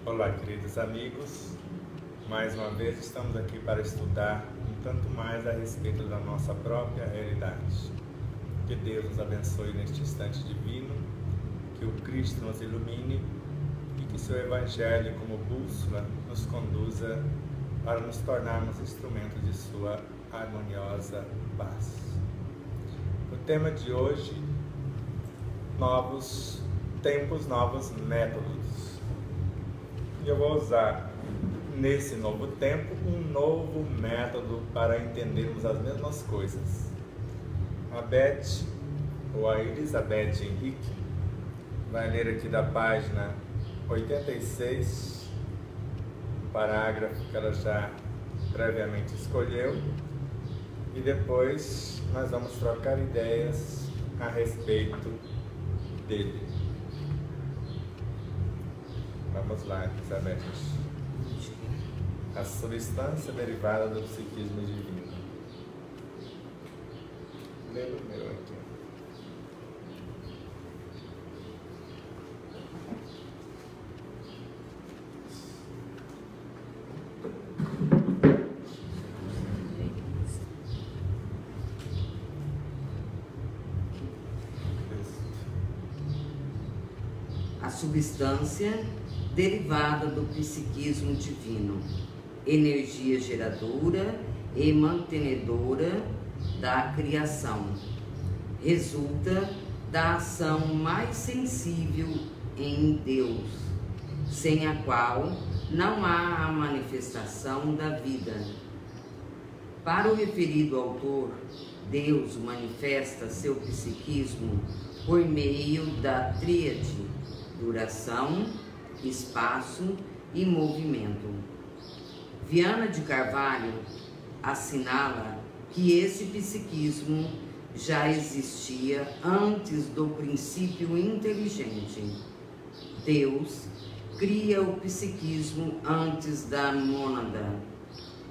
Olá, queridos amigos, mais uma vez estamos aqui para estudar um tanto mais a respeito da nossa própria realidade. Que Deus nos abençoe neste instante divino, que o Cristo nos ilumine e que seu Evangelho, como bússola, nos conduza para nos tornarmos instrumentos de sua harmoniosa paz. O tema de hoje: novos tempos, novos métodos. E eu vou usar nesse novo tempo um novo método para entendermos as mesmas coisas. A Beth, ou a Elizabeth Henrique, vai ler aqui da página 86, o parágrafo que ela já previamente escolheu, e depois nós vamos trocar ideias a respeito dele. Vamos lá, Elizabeth. A substância derivada do psiquismo divino. Lê o meu aqui. A substância derivada do psiquismo divino, energia geradora e mantenedora da criação, resulta da ação mais sensível em Deus, sem a qual não há a manifestação da vida. Para o referido autor, Deus manifesta seu psiquismo por meio da tríade: duração, espaço e movimento. Viana de Carvalho assinala que esse psiquismo já existia antes do princípio inteligente. Deus cria o psiquismo antes da mônada,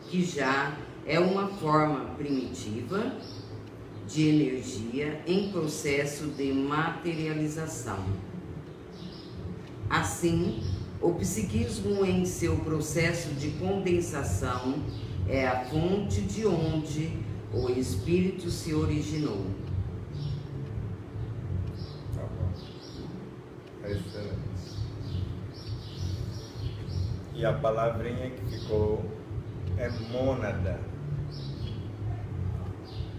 que já é uma forma primitiva de energia em processo de materialização. Assim, o psiquismo em seu processo de condensação é a fonte de onde o espírito se originou. Tá bom. Excelente. E a palavrinha que ficou é mônada.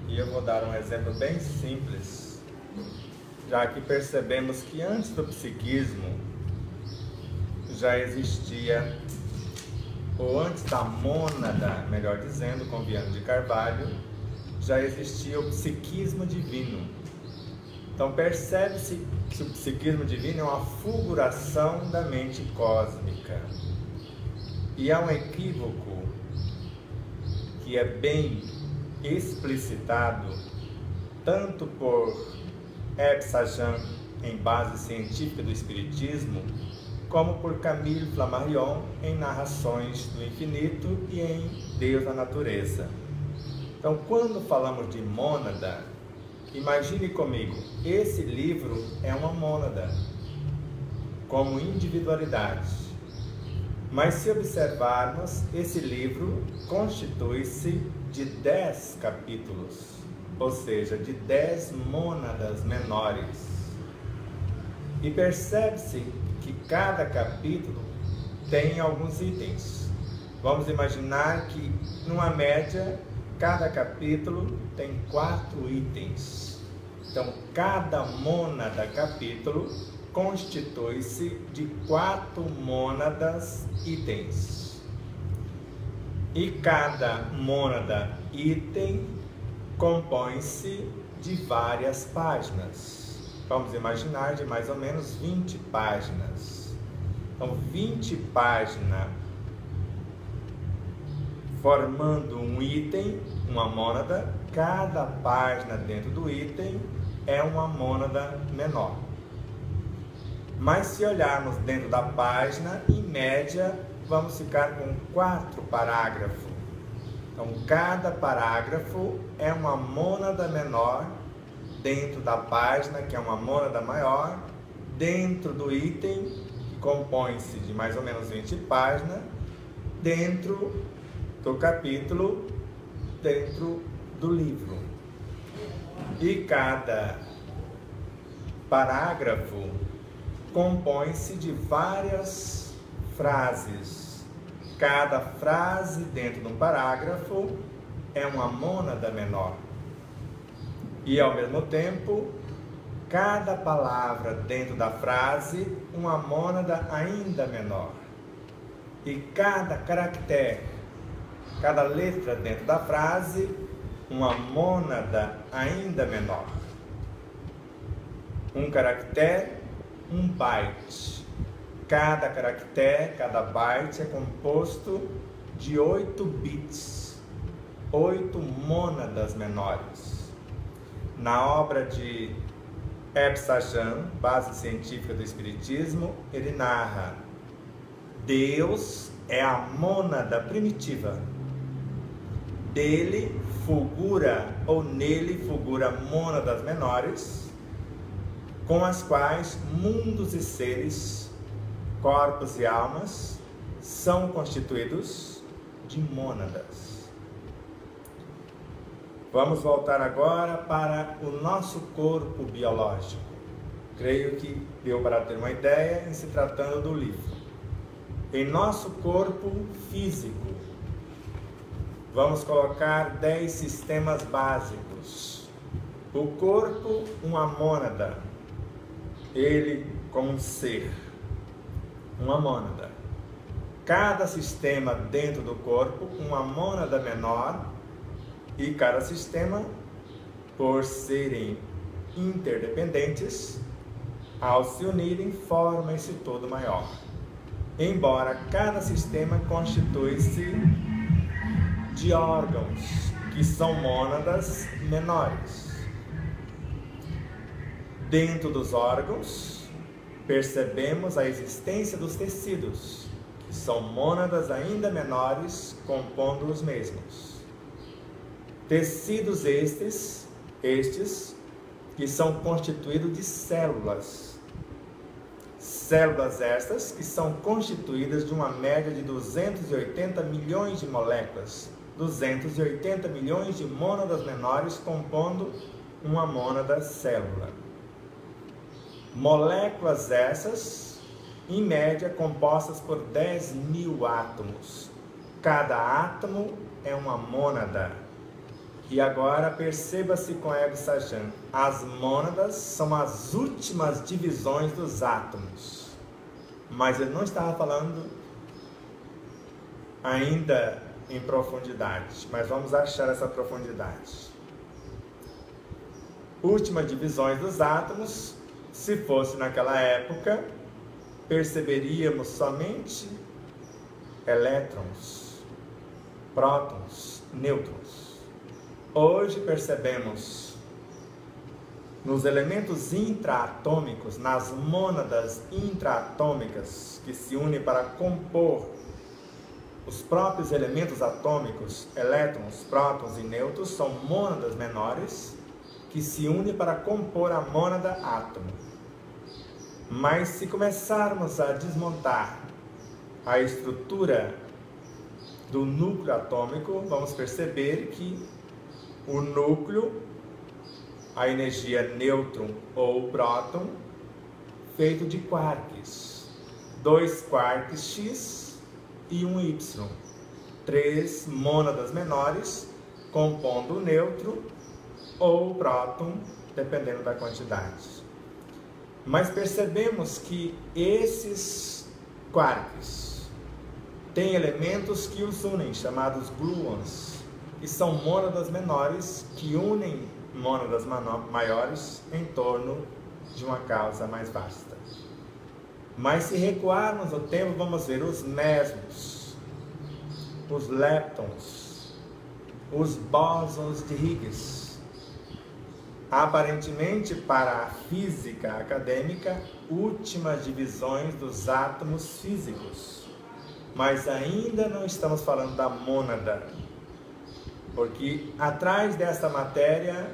E eu vou dar um exemplo bem simples, já que percebemos que antes do psiquismo já existia, ou antes da mônada, melhor dizendo, com Viana de Carvalho, já existia o psiquismo divino. Então percebe-se que o psiquismo divino é uma fulguração da mente cósmica. E há um equívoco que é bem explicitado tanto por Herb Sajan, em base científica do Espiritismo, como por Camille Flammarion, em Narrações do Infinito e em Deus na Natureza. Então, quando falamos de mônada, imagine comigo, esse livro é uma mônada, como individualidade. Mas se observarmos, esse livro constitui-se de 10 capítulos, ou seja, de 10 mônadas menores. E percebe-se que cada capítulo tem alguns itens. Vamos imaginar que, numa média, cada capítulo tem 4 itens. Então, cada mônada capítulo constitui-se de 4 mônadas itens. E cada mônada item compõe-se de várias páginas. Vamos imaginar de mais ou menos 20 páginas. Então, 20 páginas formando um item, uma mônada. Cada página dentro do item é uma mônada menor. Mas se olharmos dentro da página, em média, vamos ficar com 4 parágrafos. Então, cada parágrafo é uma mônada menor dentro da página, que é uma mônada maior, dentro do item, que compõe-se de mais ou menos 20 páginas dentro do capítulo, dentro do livro. E cada parágrafo compõe-se de várias frases. Cada frase dentro de um parágrafo é uma mônada menor. E ao mesmo tempo, cada palavra dentro da frase, uma mônada ainda menor. E cada caractere, cada letra dentro da frase, uma mônada ainda menor. Um caractere, um byte. Cada caractere, cada byte é composto de 8 bits, 8 mônadas menores. Na obra de Eb Sajjan, Base Científica do Espiritismo, ele narra: Deus é a mônada primitiva. Dele fulgura, ou nele fulgura mônadas menores, com as quais mundos e seres, corpos e almas são constituídos de mônadas. Vamos voltar agora para o nosso corpo biológico. Creio que deu para ter uma ideia em se tratando do livro. Em nosso corpo físico, vamos colocar 10 sistemas básicos. O corpo, uma mônada. Ele como um ser. Uma mônada. Cada sistema dentro do corpo, uma mônada menor. E cada sistema, por serem interdependentes, ao se unirem, formam esse todo maior. Embora cada sistema constitui-se de órgãos, que são mônadas menores. Dentro dos órgãos, percebemos a existência dos tecidos, que são mônadas ainda menores, compondo os mesmos. Tecidos estes que são constituídos de células. Células estas que são constituídas de uma média de 280 milhões de moléculas, 280 milhões de mônadas menores compondo uma mônada célula. Moléculas essas, em média, compostas por 10.000 átomos. Cada átomo é uma mônada. E agora perceba-se com Eb Sajjan, as mônadas são as últimas divisões dos átomos. Mas ele não estava falando ainda em profundidade, mas vamos achar essa profundidade. Últimas divisões dos átomos, se fosse naquela época, perceberíamos somente elétrons, prótons, nêutrons. Hoje percebemos nos elementos intraatômicos, nas mônadas intraatômicas que se unem para compor os próprios elementos atômicos, elétrons, prótons e nêutrons, são mônadas menores que se unem para compor a mônada átomo. Mas se começarmos a desmontar a estrutura do núcleo atômico, vamos perceber que o núcleo, a energia nêutron ou próton, feito de quarks, 2 quarks X e um Y, 3 mônadas menores, compondo o nêutron ou o próton, dependendo da quantidade. Mas percebemos que esses quarks têm elementos que os unem, chamados gluons, que são mônadas menores que unem mônadas maiores em torno de uma causa mais vasta. Mas se recuarmos o tempo, vamos ver os mesons, os leptons, os bósons de Higgs. Aparentemente, para a física acadêmica, últimas divisões dos átomos físicos. Mas ainda não estamos falando da mônada, porque atrás dessa matéria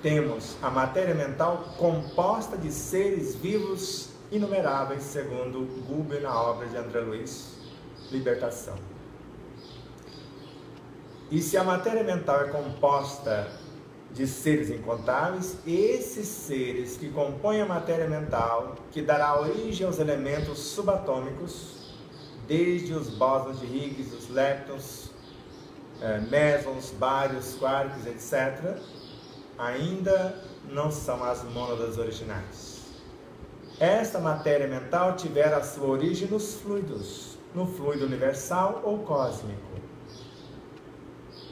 temos a matéria mental composta de seres vivos inumeráveis, segundo Guber na obra de André Luiz, Libertação. E se a matéria mental é composta de seres incontáveis, esses seres que compõem a matéria mental, que dará origem aos elementos subatômicos, desde os bósons de Higgs, os leptons, mesons, bários, quarks, etc., ainda não são as mônadas originais. Esta matéria mental tiver a sua origem nos fluidos, no fluido universal ou cósmico.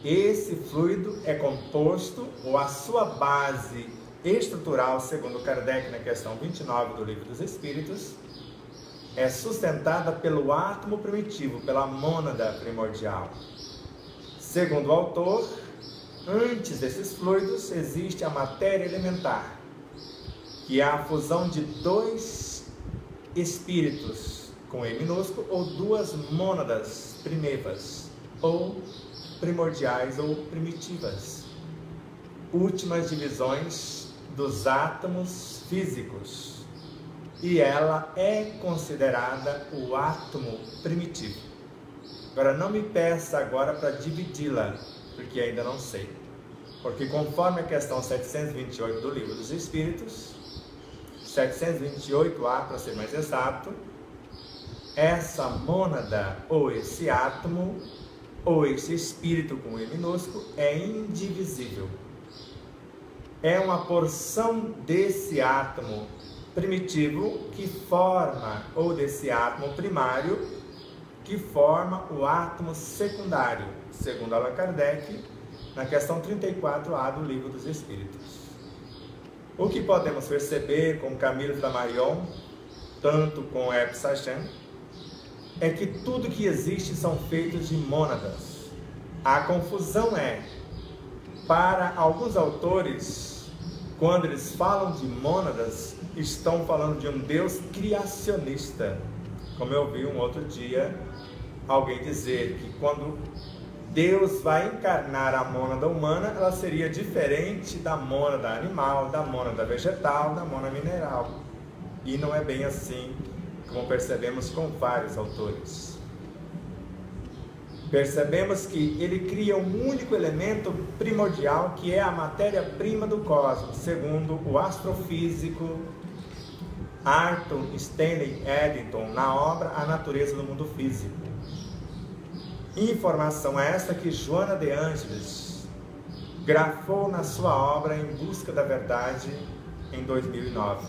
Esse fluido é composto, ou a sua base estrutural, segundo Kardec na questão 29 do Livro dos Espíritos, é sustentada pelo átomo primitivo, pela mônada primordial. Segundo o autor, antes desses fluidos existe a matéria elementar, que é a fusão de dois espíritos com E minúsculo, ou duas mônadas primevas, ou primordiais ou primitivas, últimas divisões dos átomos físicos, e ela é considerada o átomo primitivo. Agora não me peça agora para dividi-la, porque ainda não sei, porque conforme a questão 728 do Livro dos Espíritos, 728A para ser mais exato, essa mônada ou esse átomo ou esse espírito com E minúsculo é indivisível. É uma porção desse átomo primitivo que forma, ou desse átomo primário, que forma o átomo secundário, segundo Allan Kardec, na questão 34A do Livro dos Espíritos. O que podemos perceber com Camille Flammarion, tanto com Herb Sachs, é que tudo que existe são feitos de mônadas. A confusão é, para alguns autores, quando eles falam de mônadas, estão falando de um Deus criacionista. Como eu vi um outro dia alguém dizer que quando Deus vai encarnar a mônada humana, ela seria diferente da mônada animal, da mônada vegetal, da mônada mineral. E não é bem assim, como percebemos com vários autores. Percebemos que ele cria um único elemento primordial, que é a matéria-prima do cosmos, segundo o astrofísico Arthur Stanley Eddington, na obra A Natureza do Mundo Físico. Informação esta que Joana de Ângeles grafou na sua obra Em Busca da Verdade, em 2009.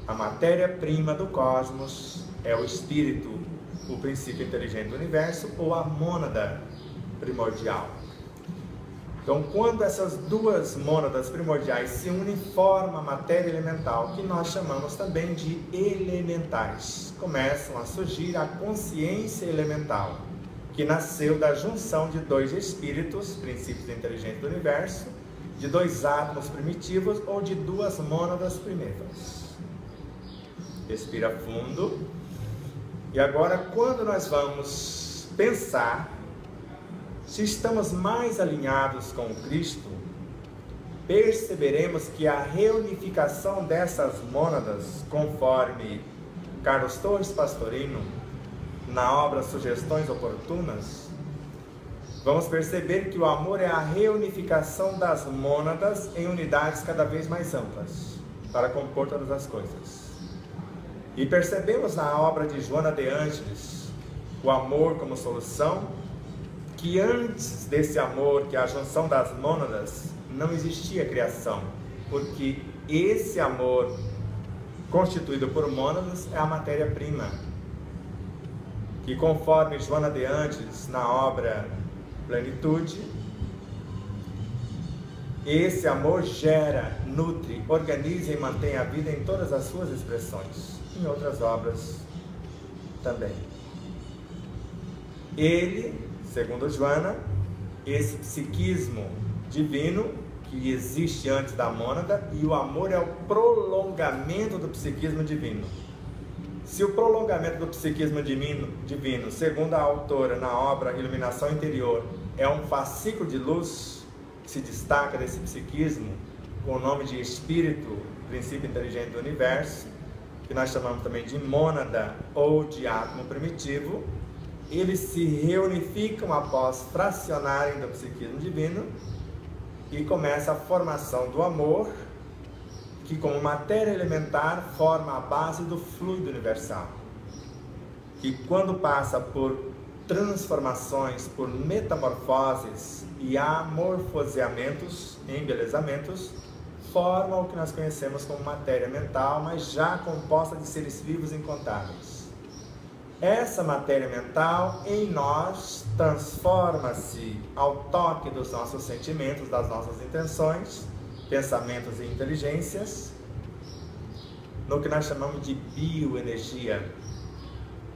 A matéria-prima do cosmos é o espírito, o princípio inteligente do universo, ou a mônada primordial. Então, quando essas duas mônadas primordiais se unem, formam a matéria elemental, que nós chamamos também de elementais. Começam a surgir a consciência elemental, que nasceu da junção de dois espíritos, princípios inteligentes do universo, de dois átomos primitivos ou de duas mônadas primeiras. Respira fundo. E agora, quando nós vamos pensar se estamos mais alinhados com Cristo, perceberemos que a reunificação dessas mônadas, conforme Carlos Torres Pastorino, na obra Sugestões Oportunas, vamos perceber que o amor é a reunificação das mônadas em unidades cada vez mais amplas, para compor todas as coisas. E percebemos na obra de Joana de Ângeles, o amor como solução, que antes desse amor, que é a junção das mônadas, não existia criação, porque esse amor constituído por mônadas é a matéria-prima, que conforme Joana de Ângeles, na obra Plenitude, esse amor gera, nutre, organiza e mantém a vida em todas as suas expressões, em outras obras também. Ele, segundo Joana, esse psiquismo divino que existe antes da mônada, e o amor é o prolongamento do psiquismo divino. Se o prolongamento do psiquismo divino, segundo a autora na obra Iluminação Interior, é um fascículo de luz que se destaca desse psiquismo, com o nome de espírito princípio inteligente do universo, que nós chamamos também de mônada ou de átomo primitivo, eles se reunificam após fracionarem do psiquismo divino e começa a formação do amor, que como matéria elementar forma a base do fluido universal, que quando passa por transformações, por metamorfoses e amorfoseamentos, embelezamentos, forma o que nós conhecemos como matéria mental, mas já composta de seres vivos incontáveis. Essa matéria mental em nós transforma-se ao toque dos nossos sentimentos, das nossas intenções, pensamentos e inteligências, no que nós chamamos de bioenergia,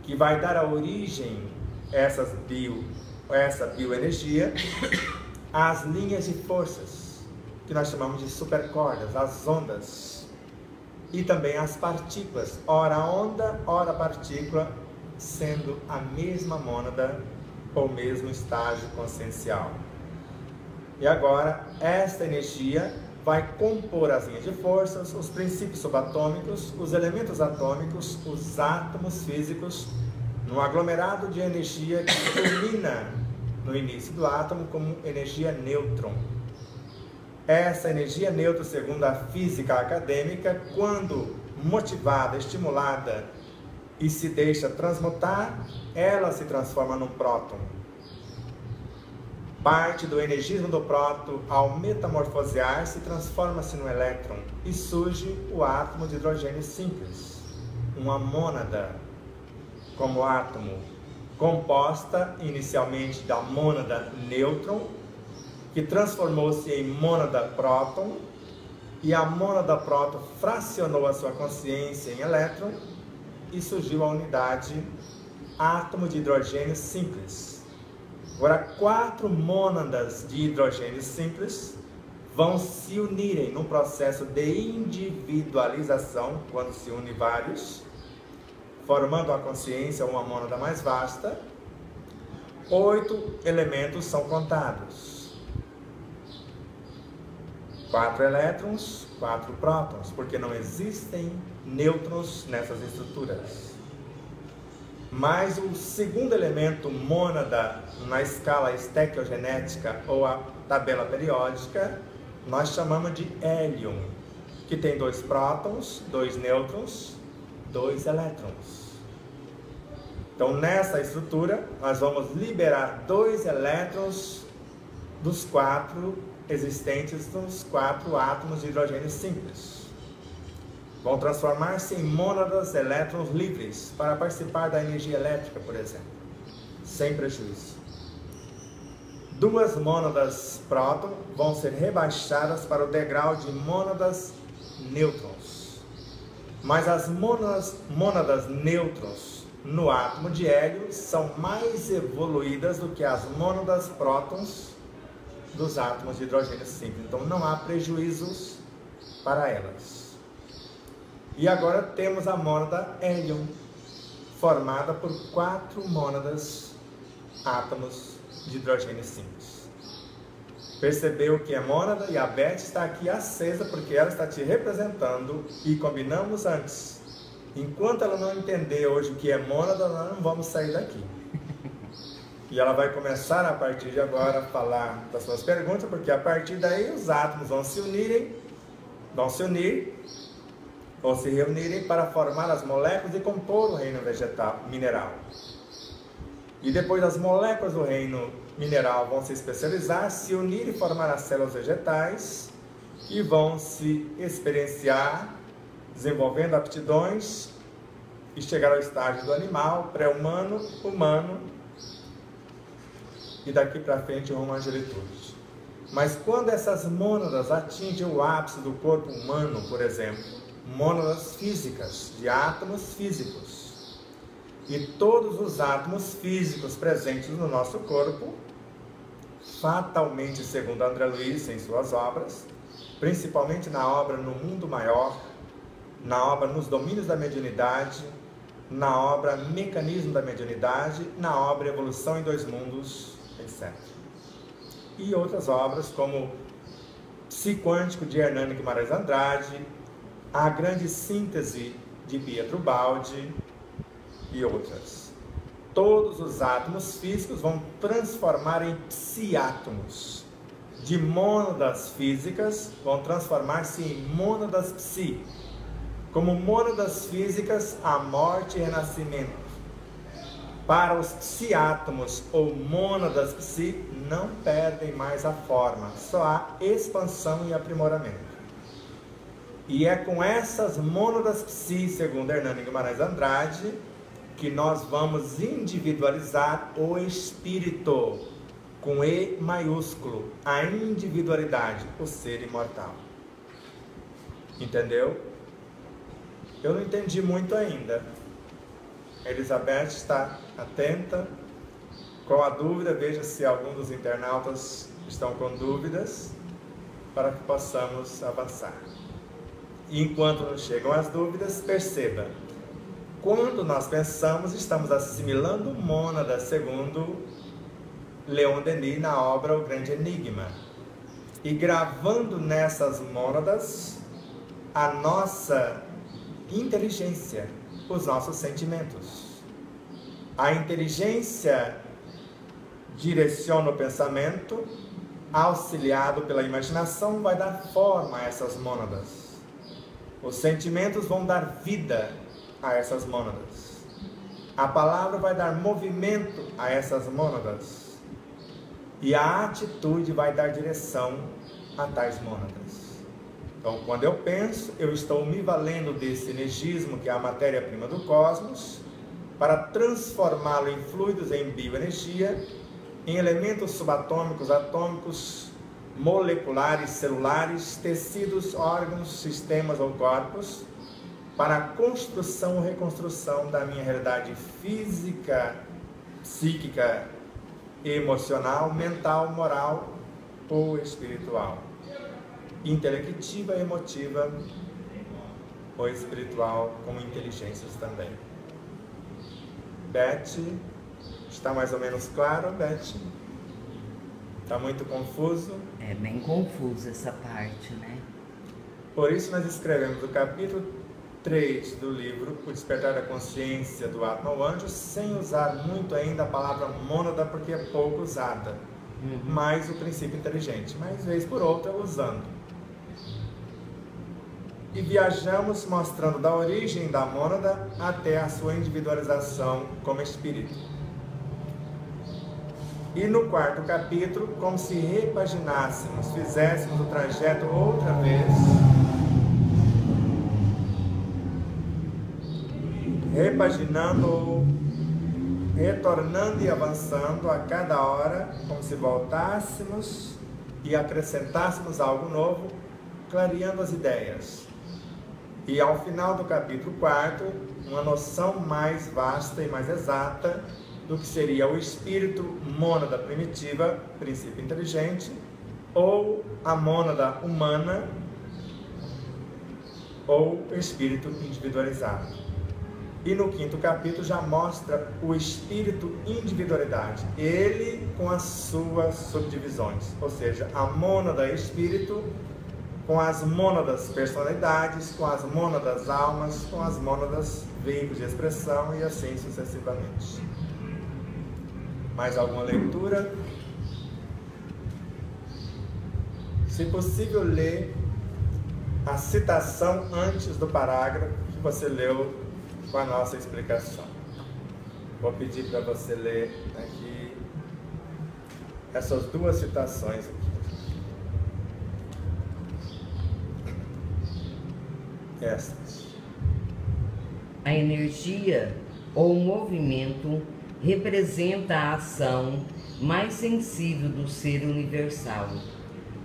que vai dar a origem essa bioenergia às linhas de forças, que nós chamamos de supercordas, as ondas, e também as partículas, ora onda, ora partícula, sendo a mesma mônada ou mesmo estágio consciencial. E agora, esta energia vai compor as linhas de forças, os princípios subatômicos, os elementos atômicos, os átomos físicos, num aglomerado de energia que culmina no início do átomo como energia nêutron. Essa energia nêutron, segundo a física acadêmica, quando motivada, estimulada e se deixa transmutar, ela se transforma num próton. Parte do energismo do próton, ao metamorfosear-se, transforma-se no elétron e surge o átomo de hidrogênio simples, uma mônada como átomo, composta inicialmente da mônada nêutron, que transformou-se em mônada próton, e a mônada próton fracionou a sua consciência em elétron e surgiu a unidade átomo de hidrogênio simples. Agora, 4 mônadas de hidrogênio simples vão se unirem num processo de individualização, quando se une vários, formando a consciência, uma mônada mais vasta. 8 elementos são contados. 4 elétrons, 4 prótons, porque não existem nêutrons nessas estruturas. Mas o segundo elemento mônada na escala estequiogenética ou a tabela periódica, nós chamamos de hélium, que tem 2 prótons, 2 nêutrons, 2 elétrons. Então, nessa estrutura, nós vamos liberar 2 elétrons dos 4 existentes, dos 4 átomos de hidrogênio simples. Vão transformar-se em mônadas elétrons livres para participar da energia elétrica, por exemplo, sem prejuízo. 2 mônadas próton vão ser rebaixadas para o degrau de mônadas nêutrons. Mas as mônadas nêutrons no átomo de hélio são mais evoluídas do que as mônadas prótons dos átomos de hidrogênio simples. Então não há prejuízos para elas. E agora temos a mônada hélium, formada por 4 mônadas átomos de hidrogênio simples. Percebeu que é mônada e a Beth está aqui acesa porque ela está te representando e combinamos antes. Enquanto ela não entender hoje o que é mônada, nós não vamos sair daqui. E ela vai começar a partir de agora a falar das suas perguntas, porque a partir daí os átomos vão se unir ou se reunirem para formar as moléculas e compor o reino vegetal, mineral. E depois as moléculas do reino mineral vão se especializar, se unir e formar as células vegetais, que vão se experienciar, desenvolvendo aptidões e chegar ao estágio do animal, pré-humano, humano, e daqui para frente rumo à angelitude. Mas quando essas mônadas atingem o ápice do corpo humano, por exemplo, mônadas físicas, de átomos físicos, e todos os átomos físicos presentes no nosso corpo, fatalmente, segundo André Luiz em suas obras, principalmente na obra No Mundo Maior, na obra Nos Domínios da Mediunidade, na obra Mecanismo da Mediunidade, na obra Evolução em 2 Mundos, etc. E outras obras como Psiquântico de Hernani Guimarães Andrade, a grande síntese de Pietro Baldi e outras. Todos os átomos físicos vão transformar em psiátomos. De mônadas físicas vão transformar-se em mônadas psi. Como mônadas físicas, a morte e renascimento. Para os psiátomos ou mônadas psi, não perdem mais a forma, só há expansão e aprimoramento. E é com essas mônadas psi, segundo Hernani Guimarães Andrade, que nós vamos individualizar o espírito, com E maiúsculo, a individualidade, o ser imortal. Entendeu? Eu não entendi muito ainda. Elizabeth está atenta. Com a dúvida, veja se algum dos internautas estão com dúvidas, para que possamos avançar. E enquanto não chegam as dúvidas, perceba, quando nós pensamos, estamos assimilando mônada, segundo Leon Denis na obra O Grande Enigma, e gravando nessas mônadas a nossa inteligência, os nossos sentimentos. A inteligência direciona o pensamento, auxiliado pela imaginação, vai dar forma a essas mônadas. Os sentimentos vão dar vida a essas mônadas. A palavra vai dar movimento a essas mônadas. E a atitude vai dar direção a tais mônadas. Então, quando eu penso, eu estou me valendo desse energismo, que é a matéria-prima do cosmos, para transformá-lo em fluidos, em bioenergia, em elementos subatômicos, atômicos, moleculares, celulares, tecidos, órgãos, sistemas ou corpos, para a construção ou reconstrução da minha realidade física, psíquica, emocional, mental, moral ou espiritual, intelectiva, emotiva ou espiritual, como inteligências também. Beth, está mais ou menos claro, Beth? Está muito confuso? É bem confuso essa parte, né? Por isso nós escrevemos o capítulo 3 do livro O Despertar da Consciência do Atma ao Anjo, sem usar muito ainda a palavra mônada, porque é pouco usada, mais o princípio inteligente, mas vez por outra usando. E viajamos mostrando da origem da mônada até a sua individualização como espírito. E no quarto capítulo, como se repaginássemos, fizéssemos o trajeto outra vez, repaginando, retornando e avançando a cada hora, como se voltássemos e acrescentássemos algo novo, clareando as ideias. E ao final do capítulo 4, uma noção mais vasta e mais exata do que seria o espírito mônada primitiva, princípio inteligente, ou a mônada humana, ou espírito individualizado. E no quinto capítulo já mostra o espírito individualidade, ele com as suas subdivisões, ou seja, a mônada espírito com as mônadas personalidades, com as mônadas almas, com as mônadas veículos de expressão e assim sucessivamente. Mais alguma leitura? Se possível, ler a citação antes do parágrafo que você leu com a nossa explicação. Vou pedir para você ler aqui essas duas citações aqui. Essas. A energia ou movimento representa a ação mais sensível do ser universal,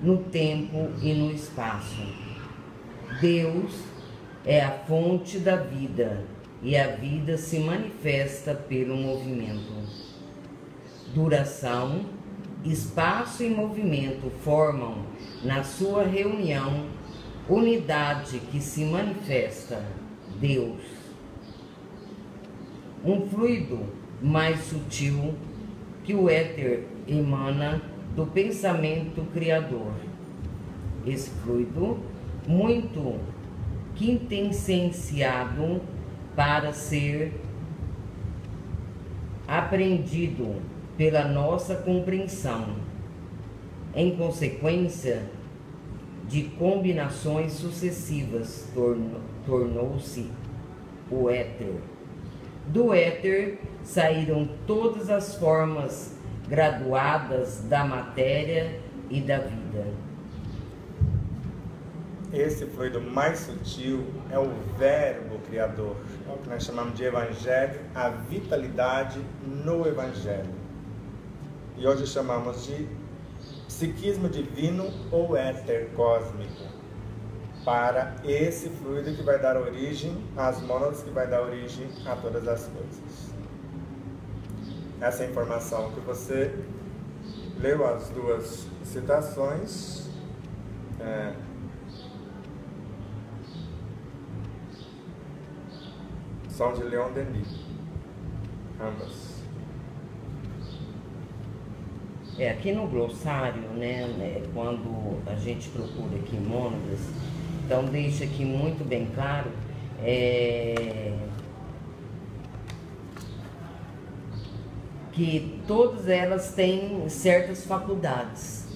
no tempo e no espaço. Deus é a fonte da vida e a vida se manifesta pelo movimento. Duração, espaço e movimento formam, na sua reunião, unidade que se manifesta, Deus. Um fluido mais sutil que o éter emana do pensamento criador. Esse fluido, muito quintessenciado para ser aprendido pela nossa compreensão. Em consequência de combinações sucessivas, tornou-se o éter. Do éter saíram todas as formas graduadas da matéria e da vida. Esse fluido mais sutil é o Verbo Criador, é o que nós chamamos de Evangelho, a vitalidade no Evangelho. E hoje chamamos de psiquismo divino ou éter cósmico, para esse fluido que vai dar origem às mônadas, que vai dar origem a todas as coisas. Essa informação que você leu, as duas citações, são de Leon Denis, ambas. Aqui no glossário, quando a gente procura aqui mônadas, então deixa aqui muito bem claro que todas elas têm certas faculdades.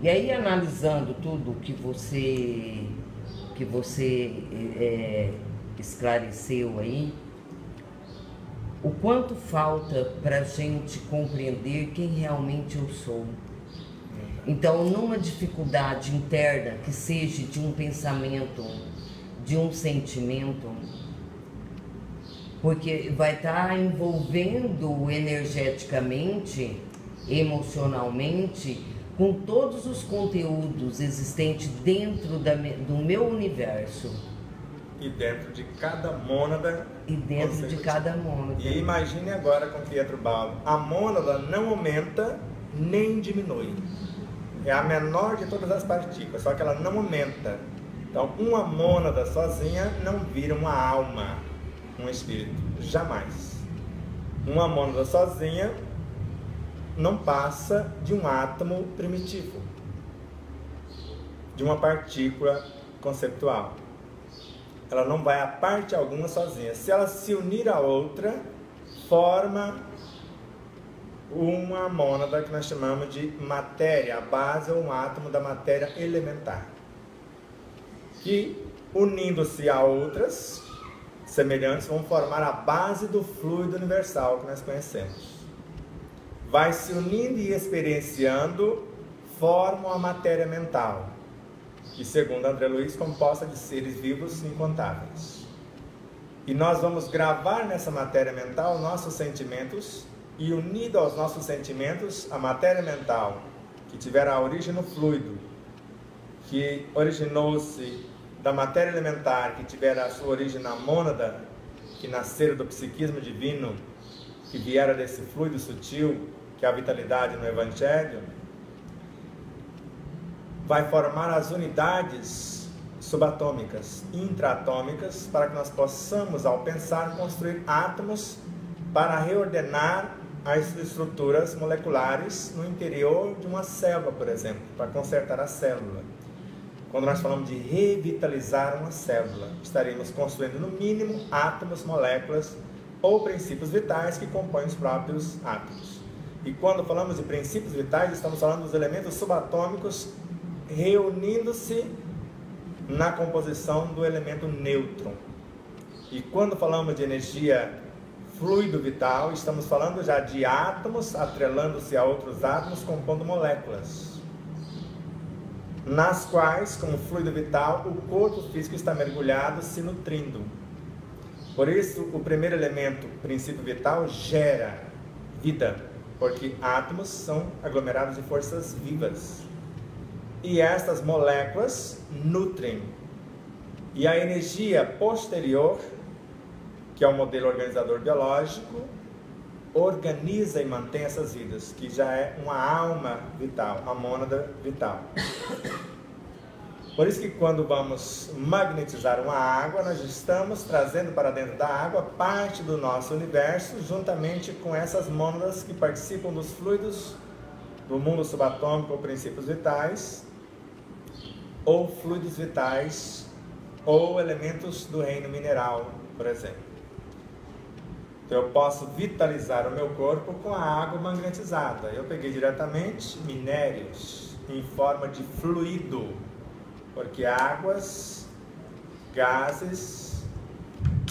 E aí, analisando tudo que você esclareceu aí, o quanto falta para a gente compreender quem realmente eu sou. Então, numa dificuldade interna, que seja de um pensamento, de um sentimento, porque vai estar envolvendo energeticamente, emocionalmente, com todos os conteúdos existentes dentro do meu universo. E dentro de cada mônada. E dentro de cada mônada. E imagine agora com Pietro Baldo, a mônada não aumenta nem diminui. É a menor de todas as partículas, só que ela não aumenta. Então, uma mônada sozinha não vira uma alma, um espírito, jamais. Uma mônada sozinha não passa de um átomo primitivo, de uma partícula conceptual. Ela não vai a parte alguma sozinha. Se ela se unir a outra, forma uma mônada que nós chamamos de matéria, a base ou um átomo da matéria elementar, que, unindo-se a outras semelhantes, vão formar a base do fluido universal que nós conhecemos. Vai se unindo e experienciando, formam a matéria mental, que, segundo André Luiz, composta de seres vivos incontáveis. E nós vamos gravar nessa matéria mental nossos sentimentos, e unido aos nossos sentimentos, a matéria mental, que tiver a origem no fluido, que originou-se da matéria elementar, que tiver a sua origem na mônada, que nasceram do psiquismo divino, que viera desse fluido sutil, que é a vitalidade no Evangelho, vai formar as unidades subatômicas, intraatômicas, para que nós possamos, ao pensar, construir átomos para reordenar as estruturas moleculares no interior de uma célula, por exemplo, para consertar a célula. Quando nós falamos de revitalizar uma célula, estaremos construindo, no mínimo, átomos, moléculas ou princípios vitais que compõem os próprios átomos. E quando falamos de princípios vitais, estamos falando dos elementos subatômicos reunindo-se na composição do elemento nêutron. E quando falamos de energia fluido vital, estamos falando já de átomos atrelando-se a outros átomos, compondo moléculas, nas quais, como fluido vital, o corpo físico está mergulhado, se nutrindo. Por isso, o primeiro elemento, princípio vital, gera vida, porque átomos são aglomerados de forças vivas. E estas moléculas nutrem. E a energia posterior, que é o modelo organizador biológico, organiza e mantém essas vidas, que já é uma alma vital, a mônada vital. Por isso que quando vamos magnetizar uma água, nós estamos trazendo para dentro da água parte do nosso universo, juntamente com essas mônadas que participam dos fluidos do mundo subatômico ou princípios vitais, ou fluidos vitais, ou elementos do reino mineral, por exemplo. Então eu posso vitalizar o meu corpo com a água magnetizada. Eu peguei diretamente minérios em forma de fluido, porque águas, gases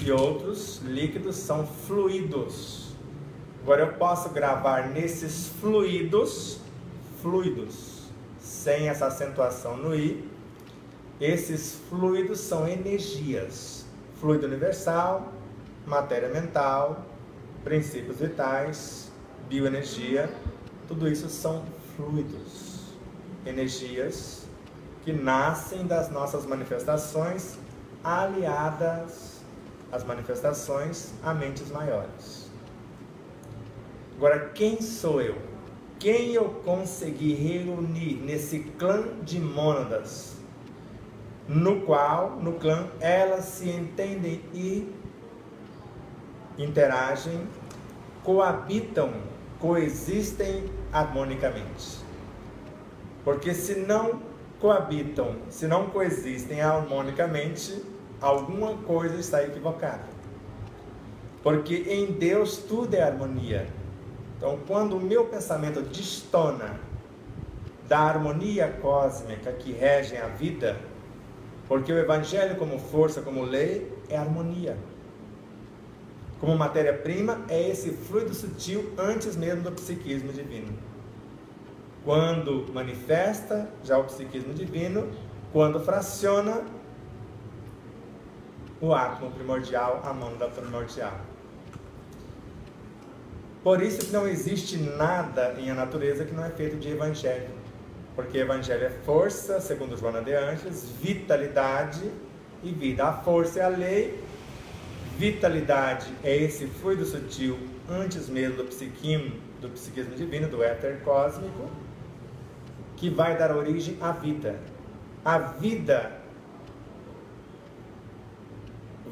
e outros líquidos são fluidos. Agora eu posso gravar nesses fluidos, sem essa acentuação no i. Esses fluidos são energias, fluido universal, matéria mental, princípios vitais, bioenergia, tudo isso são fluidos, energias que nascem das nossas manifestações, aliadas às manifestações a mentes maiores. Agora, quem sou eu? Quem eu consegui reunir nesse clã de mônadas, no clã, elas se entendem e interagem, coabitam, coexistem harmonicamente. Porque se não coabitam, se não coexistem harmonicamente, alguma coisa está equivocada. Porque em Deus tudo é harmonia. Então, quando o meu pensamento destona da harmonia cósmica que rege a vida, porque o Evangelho como força, como lei, é harmonia. Como matéria-prima, é esse fluido sutil antes mesmo do psiquismo divino. Quando manifesta, já o psiquismo divino, quando fraciona, o átomo primordial, a mônada primordial. Por isso que não existe nada em a natureza que não é feito de Evangelho. Porque Evangelho é força, segundo Joana de Ângeles, vitalidade e vida. A força é a lei, vitalidade é esse fluido sutil antes mesmo do psiquismo divino, do éter cósmico, que vai dar origem à vida. A vida,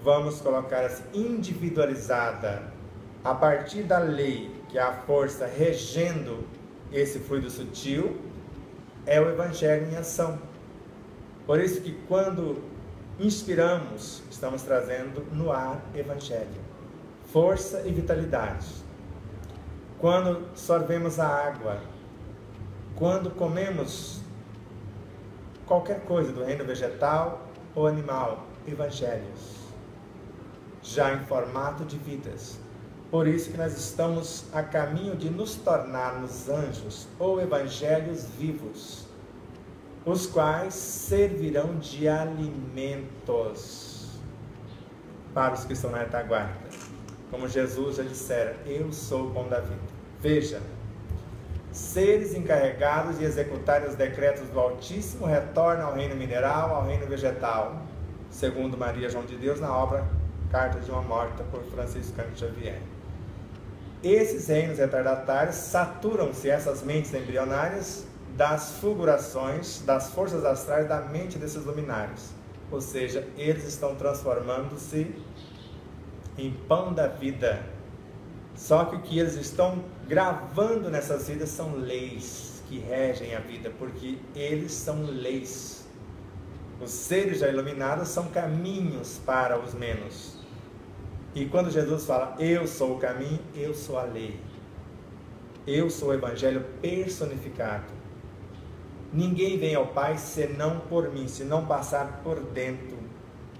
vamos colocar assim, individualizada, a partir da lei, que é a força regendo esse fluido sutil, é o Evangelho em ação. Por isso que quando inspiramos, estamos trazendo no ar Evangelho, força e vitalidade. Quando sorvemos a água, quando comemos qualquer coisa do reino vegetal ou animal, Evangelhos, já em formato de vidas. Por isso que nós estamos a caminho de nos tornarmos anjos ou evangelhos vivos, os quais servirão de alimentos para os que estão na retaguarda. Como Jesus já dissera, eu sou o pão da vida. Veja, seres encarregados de executarem os decretos do Altíssimo retornam ao reino mineral, ao reino vegetal, segundo Maria João de Deus na obra Carta de uma Morta, por Francisco Cândido Xavier. Esses reinos retardatários saturam-se, essas mentes embrionárias, das fulgurações, das forças astrais da mente desses luminares. Ou seja, eles estão transformando-se em pão da vida. Só que o que eles estão gravando nessas vidas são leis que regem a vida, porque eles são leis. Os seres já iluminados são caminhos para os menos. E quando Jesus fala, eu sou o caminho, eu sou a lei. Eu sou o Evangelho personificado. Ninguém vem ao Pai senão por mim, se não passar por dentro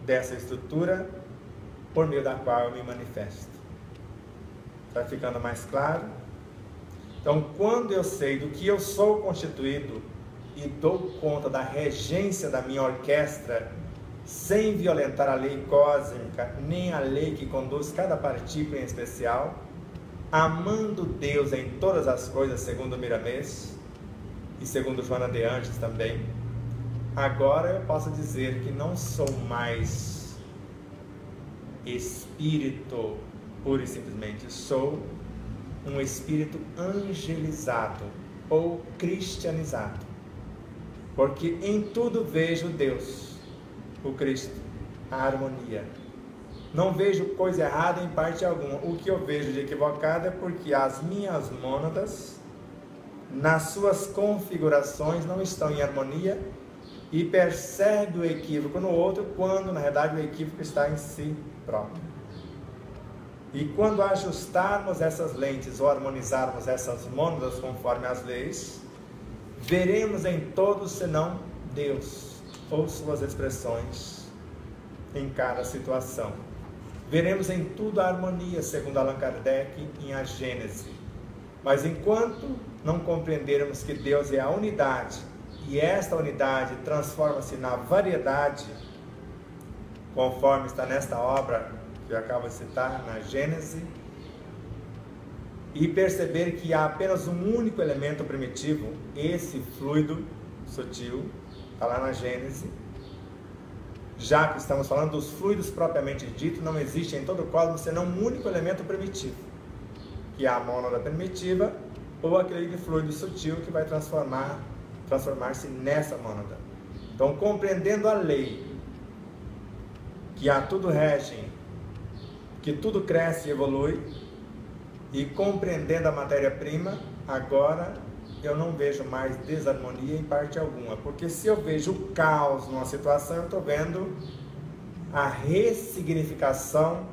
dessa estrutura por meio da qual eu me manifesto. Está ficando mais claro? Então, quando eu sei do que eu sou constituído e dou conta da regência da minha orquestra, sem violentar a lei cósmica, nem a lei que conduz cada partícula em especial, amando Deus em todas as coisas, segundo Miramês, e segundo Joana de Ângeles também, agora eu posso dizer que não sou mais espírito puro e simplesmente, sou um espírito angelizado ou cristianizado, porque em tudo vejo Deus, o Cristo, a harmonia. Não vejo coisa errada em parte alguma. O que eu vejo de equivocado é porque as minhas mônadas, nas suas configurações, não estão em harmonia e percebe o equívoco no outro, quando na verdade o equívoco está em si próprio. E quando ajustarmos essas lentes ou harmonizarmos essas mônadas conforme as leis, veremos em todos senão Deus ou suas expressões em cada situação. Veremos em tudo a harmonia, segundo Allan Kardec, em A Gênese. Mas enquanto não compreendermos que Deus é a unidade, e esta unidade transforma-se na variedade, conforme está nesta obra que eu acabo de citar, na Gênese, e perceber que há apenas um único elemento primitivo, esse fluido sutil, está lá na Gênese. Já que estamos falando dos fluidos propriamente dito, não existe em todo o cosmos senão um único elemento primitivo, que é a mônada primitiva, ou aquele fluido sutil que vai transformar-se nessa mônada. Então, compreendendo a lei, que a tudo regem, que tudo cresce e evolui, e compreendendo a matéria-prima, agora eu não vejo mais desarmonia em parte alguma, porque se eu vejo o caos numa situação, eu estou vendo a ressignificação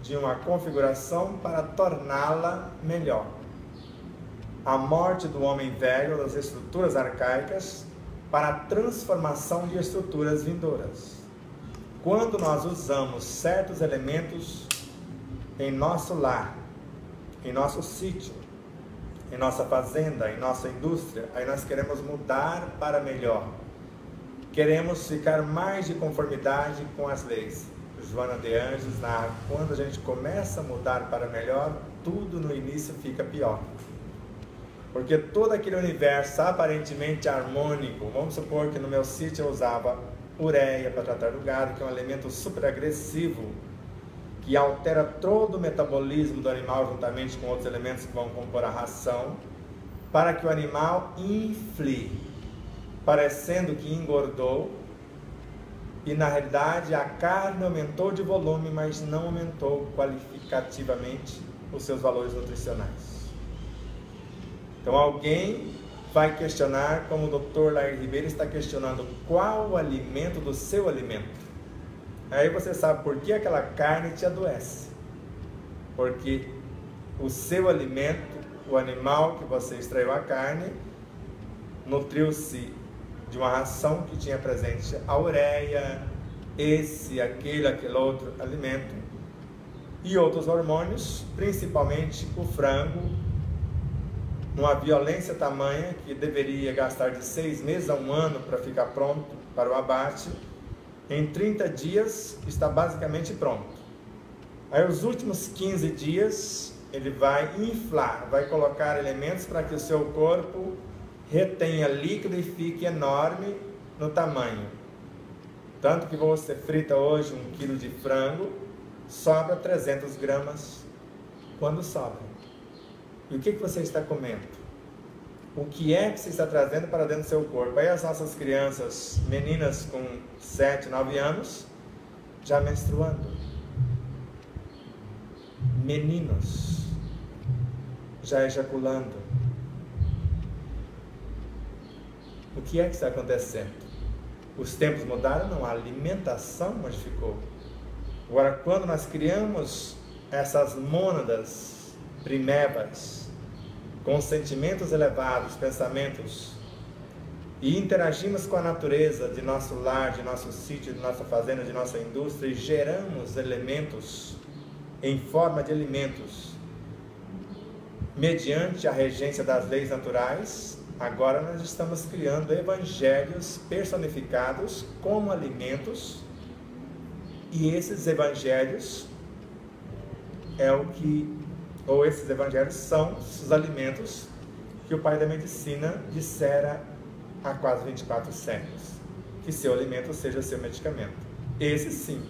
de uma configuração para torná-la melhor. A morte do homem velho, das estruturas arcaicas, para a transformação de estruturas vindouras. Quando nós usamos certos elementos em nosso lar, em nosso sítio, em nossa fazenda, em nossa indústria, aí nós queremos mudar para melhor. Queremos ficar mais de conformidade com as leis. Joana de Anjos narra, quando a gente começa a mudar para melhor, tudo no início fica pior. Porque todo aquele universo aparentemente harmônico, vamos supor que no meu sítio eu usava ureia para tratar do gado, que é um elemento super agressivo, que altera todo o metabolismo do animal juntamente com outros elementos que vão compor a ração, para que o animal infle, parecendo que engordou, e na realidade a carne aumentou de volume, mas não aumentou qualificativamente os seus valores nutricionais. Então alguém vai questionar, como o Dr. Lair Ribeiro está questionando, qual o alimento do seu alimento? Aí você sabe por que aquela carne te adoece. Porque o seu alimento, o animal que você extraiu a carne, nutriu-se de uma ração que tinha presente a ureia, aquele outro alimento, e outros hormônios, principalmente o frango, numa violência tamanha que deveria gastar de 6 meses a 1 ano para ficar pronto para o abate. Em 30 dias está basicamente pronto. Aí os últimos 15 dias ele vai inflar, vai colocar elementos para que o seu corpo retenha líquido e fique enorme no tamanho. Tanto que você frita hoje 1 quilo de frango, sobra 300 gramas quando sobra. E o que você está comendo? O que é que você está trazendo para dentro do seu corpo? Aí as nossas crianças, meninas com 7, 9 anos, já menstruando. Meninos, já ejaculando. O que é que está acontecendo? Os tempos mudaram? Não, a alimentação modificou. Agora, quando nós criamos essas mônadas primevas, com sentimentos elevados, pensamentos, e interagimos com a natureza de nosso lar, de nosso sítio, de nossa fazenda, de nossa indústria, e geramos elementos em forma de alimentos, mediante a regência das leis naturais, agora nós estamos criando evangelhos personificados como alimentos, e esses evangelhos esses evangelhos são os alimentos que o pai da medicina dissera há quase 24 séculos, que seu alimento seja seu medicamento. Esse sim,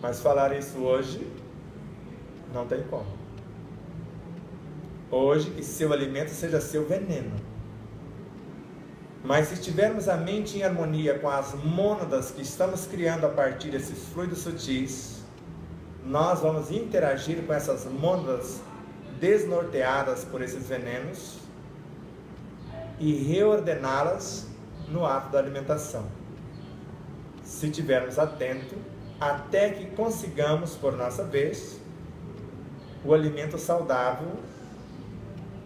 mas falar isso hoje não tem como. Hoje que seu alimento seja seu veneno. Mas se tivermos a mente em harmonia com as mônadas que estamos criando a partir desses fluidos sutis, nós vamos interagir com essas mônadas desnorteadas por esses venenos e reordená-las no ato da alimentação. se tivermos atento, até que consigamos, por nossa vez, o alimento saudável,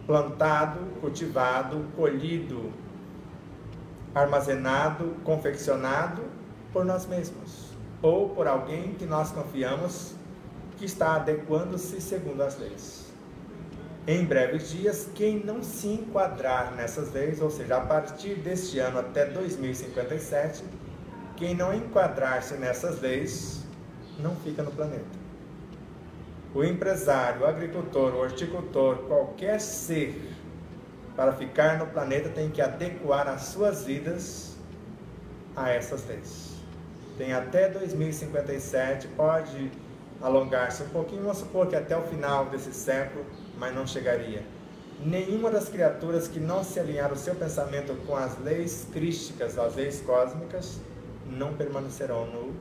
plantado, cultivado, colhido, armazenado, confeccionado por nós mesmos, ou por alguém que nós confiamos que está adequando-se segundo as leis. Em breves dias, quem não se enquadrar nessas leis, ou seja, a partir deste ano até 2057, quem não enquadrar-se nessas leis, não fica no planeta. O empresário, o agricultor, o horticultor, qualquer ser, para ficar no planeta, tem que adequar as suas vidas a essas leis. Tem até 2057, pode alongar-se um pouquinho, vamos supor que até o final desse século, mas não chegaria. Nenhuma das criaturas que não se alinhar o seu pensamento com as leis crísticas, as leis cósmicas, não permanecerão no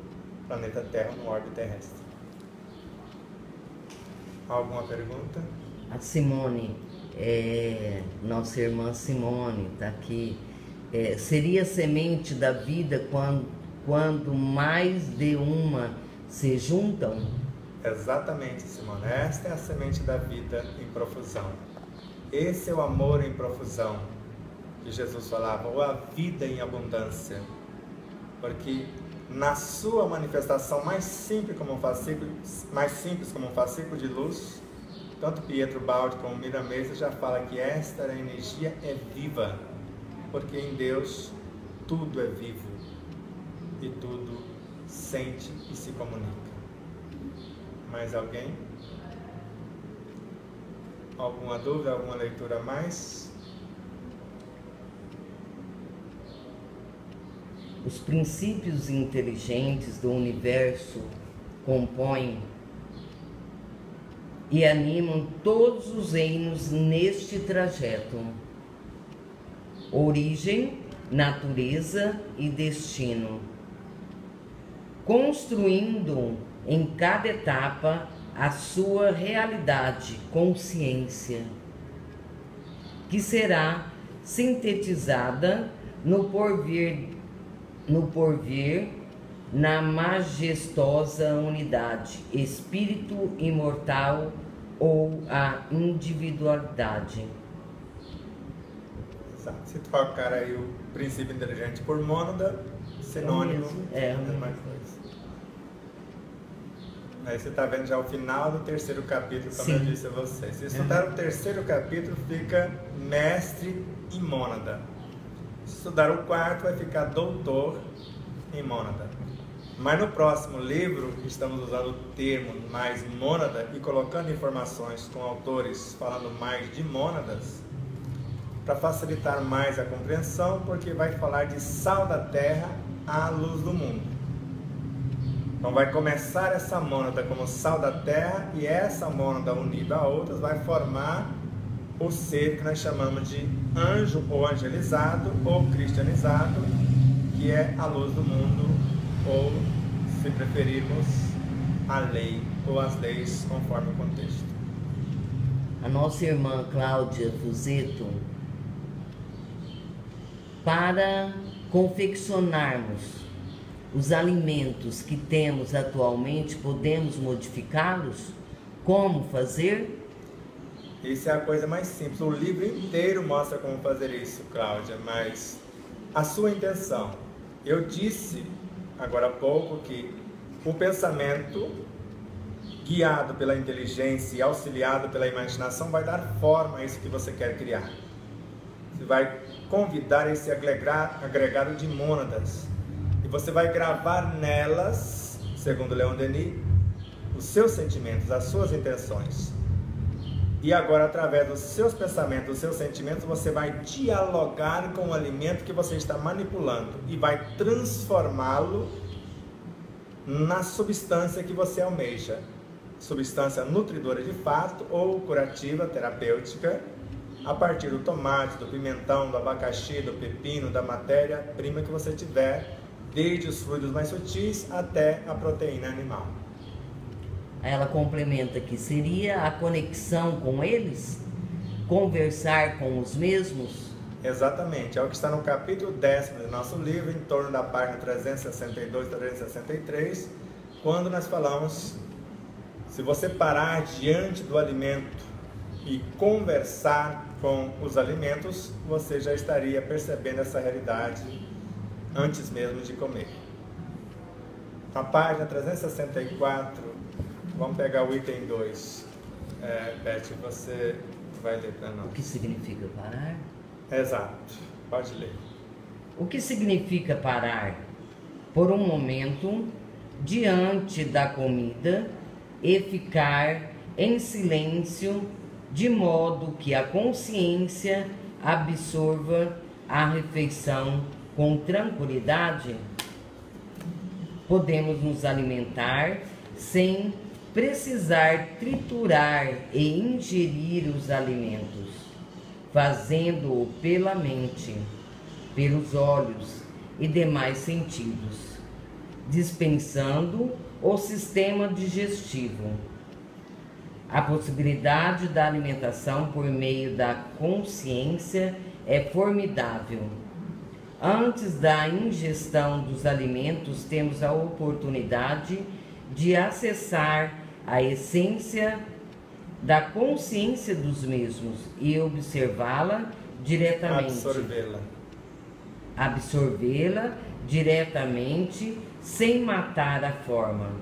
planeta Terra, no orbe terrestre. Alguma pergunta? A Simone, nossa irmã Simone está aqui. Seria semente da vida quando mais de uma se juntam? Exatamente, Simone. Esta é a semente da vida em profusão. Esse é o amor em profusão que Jesus falava, ou a vida em abundância. Porque na sua manifestação mais simples como um fascículo de luz, tanto Pietro Baldi como Miramesa já fala que esta energia é viva, porque em Deus tudo é vivo e tudo sente e se comunica. Mais alguém? Alguma dúvida, alguma leitura a mais? Os princípios inteligentes do universo compõem e animam todos os reinos neste trajeto. Origem, natureza e destino. Construindo em cada etapa a sua realidade, consciência, que será sintetizada no porvir, na majestosa unidade, espírito imortal ou a individualidade. Exato. Se trocar aí o princípio inteligente por mônada, sinônimo, é a mesma coisa. Aí você está vendo já o final do terceiro capítulo, como eu disse a vocês. Se estudar o terceiro capítulo, fica mestre em mônada. Se estudar o quarto, vai ficar doutor em mônada. Mas no próximo livro, estamos usando o termo mais mônada e colocando informações com autores falando mais de mônadas, para facilitar mais a compreensão, porque vai falar de sal da terra à luz do mundo. Então vai começar essa mônada como sal da terra, e essa mônada unida a outras vai formar o ser que nós chamamos de anjo ou angelizado ou cristianizado, que é a luz do mundo, ou, se preferirmos, a lei ou as leis conforme o contexto. A nossa irmã Cláudia Fuzeto, para confeccionarmos os alimentos que temos atualmente, podemos modificá-los? Como fazer? Isso é a coisa mais simples. O livro inteiro mostra como fazer isso, Cláudia, mas a sua intenção. Eu disse agora há pouco que o pensamento, guiado pela inteligência e auxiliado pela imaginação, vai dar forma a isso que você quer criar. Você vai convidar esse agregado de mônadas. E você vai gravar nelas, segundo Leon Denis, os seus sentimentos, as suas intenções. E agora, através dos seus pensamentos, dos seus sentimentos, você vai dialogar com o alimento que você está manipulando e vai transformá-lo na substância que você almeja. Substância nutridora de fato ou curativa, terapêutica, a partir do tomate, do pimentão, do abacaxi, do pepino, da matéria-prima que você tiver, desde os fluidos mais sutis até a proteína animal. Ela complementa que seria a conexão com eles? Conversar com os mesmos? Exatamente, é o que está no capítulo 10º do nosso livro, em torno da página 362 e 363, quando nós falamos, se você parar diante do alimento e conversar com os alimentos, você já estaria percebendo essa realidade antes mesmo de comer. Na página 364, vamos pegar o item 2. Beth, você vai ler para nós. O que significa parar? Exato, pode ler. O que significa parar por um momento diante da comida e ficar em silêncio, de modo que a consciência absorva a refeição com tranquilidade? Podemos nos alimentar sem precisar triturar e ingerir os alimentos, fazendo-o pela mente, pelos olhos e demais sentidos, dispensando o sistema digestivo. A possibilidade da alimentação por meio da consciência é formidável. Antes da ingestão dos alimentos, temos a oportunidade de acessar a essência da consciência dos mesmos e observá-la diretamente. Absorvê-la diretamente, sem matar a forma.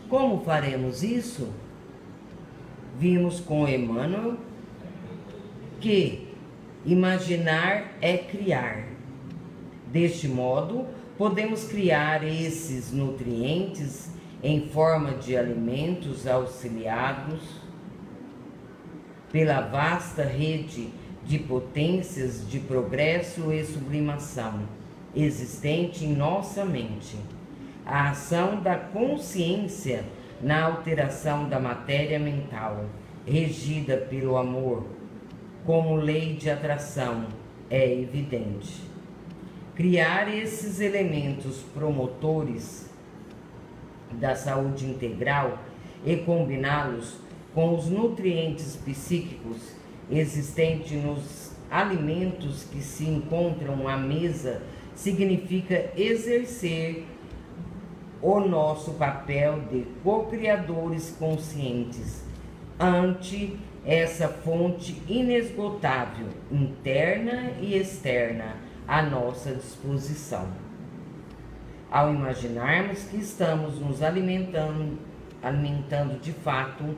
Como faremos isso? Vimos com Emmanuel que imaginar é criar. Deste modo, podemos criar esses nutrientes em forma de alimentos auxiliados pela vasta rede de potências de progresso e sublimação existente em nossa mente. A ação da consciência na alteração da matéria mental, regida pelo amor, como lei de atração, é evidente. Criar esses elementos promotores da saúde integral e combiná-los com os nutrientes psíquicos existentes nos alimentos que se encontram à mesa significa exercer o nosso papel de co-criadores conscientes ante essa fonte inesgotável, interna e externa, à nossa disposição. Ao imaginarmos que estamos nos alimentando de fato,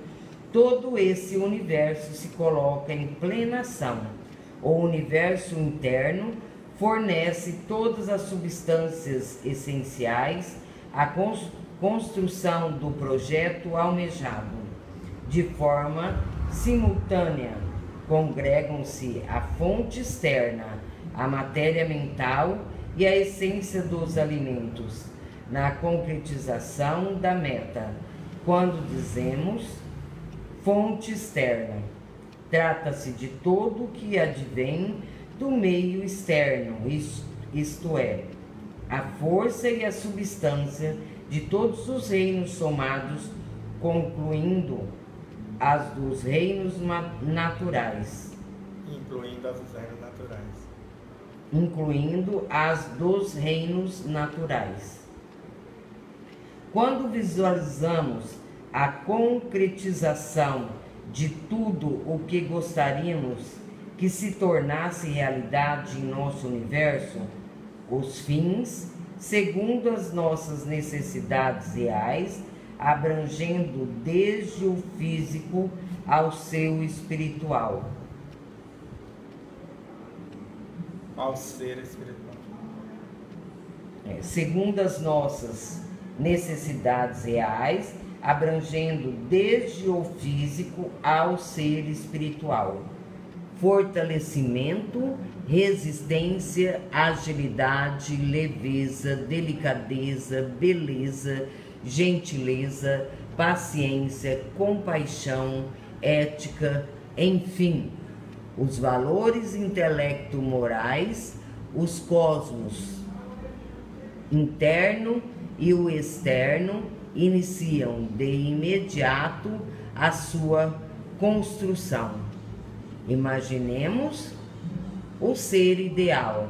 todo esse universo se coloca em plena ação. O universo interno fornece todas as substâncias essenciais à construção do projeto almejado. De forma simultânea, congregam-se a fonte externa, a matéria mental e a essência dos alimentos, na concretização da meta. Quando dizemos fonte externa, trata-se de todo o que advém do meio externo, isto é, a força e a substância de todos os reinos somados, concluindo as dos reinos naturais. Incluindo as dos reinos naturais. Quando visualizamos a concretização de tudo o que gostaríamos que se tornasse realidade em nosso universo, os fins, segundo as nossas necessidades reais, abrangendo desde o físico ao seu espiritual. Ao ser espiritual. Segundo as nossas necessidades reais, abrangendo desde o físico ao ser espiritual. Fortalecimento, resistência, agilidade, leveza, delicadeza, beleza, gentileza, paciência, compaixão, ética, enfim, os valores intelecto-morais, os cosmos interno e o externo iniciam de imediato a sua construção. Imaginemos o ser ideal.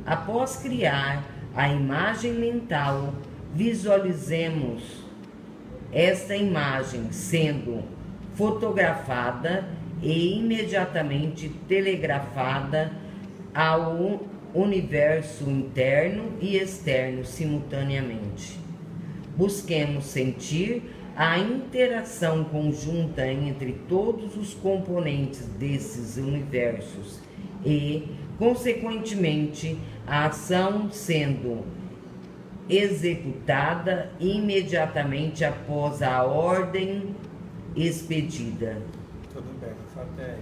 Após criar a imagem mental, visualizemos esta imagem sendo fotografada e imediatamente telegrafada ao universo interno e externo simultaneamente. Busquemos sentir a interação conjunta entre todos os componentes desses universos e, consequentemente, a ação sendo executada imediatamente após a ordem expedida. Tudo bem, só até aí.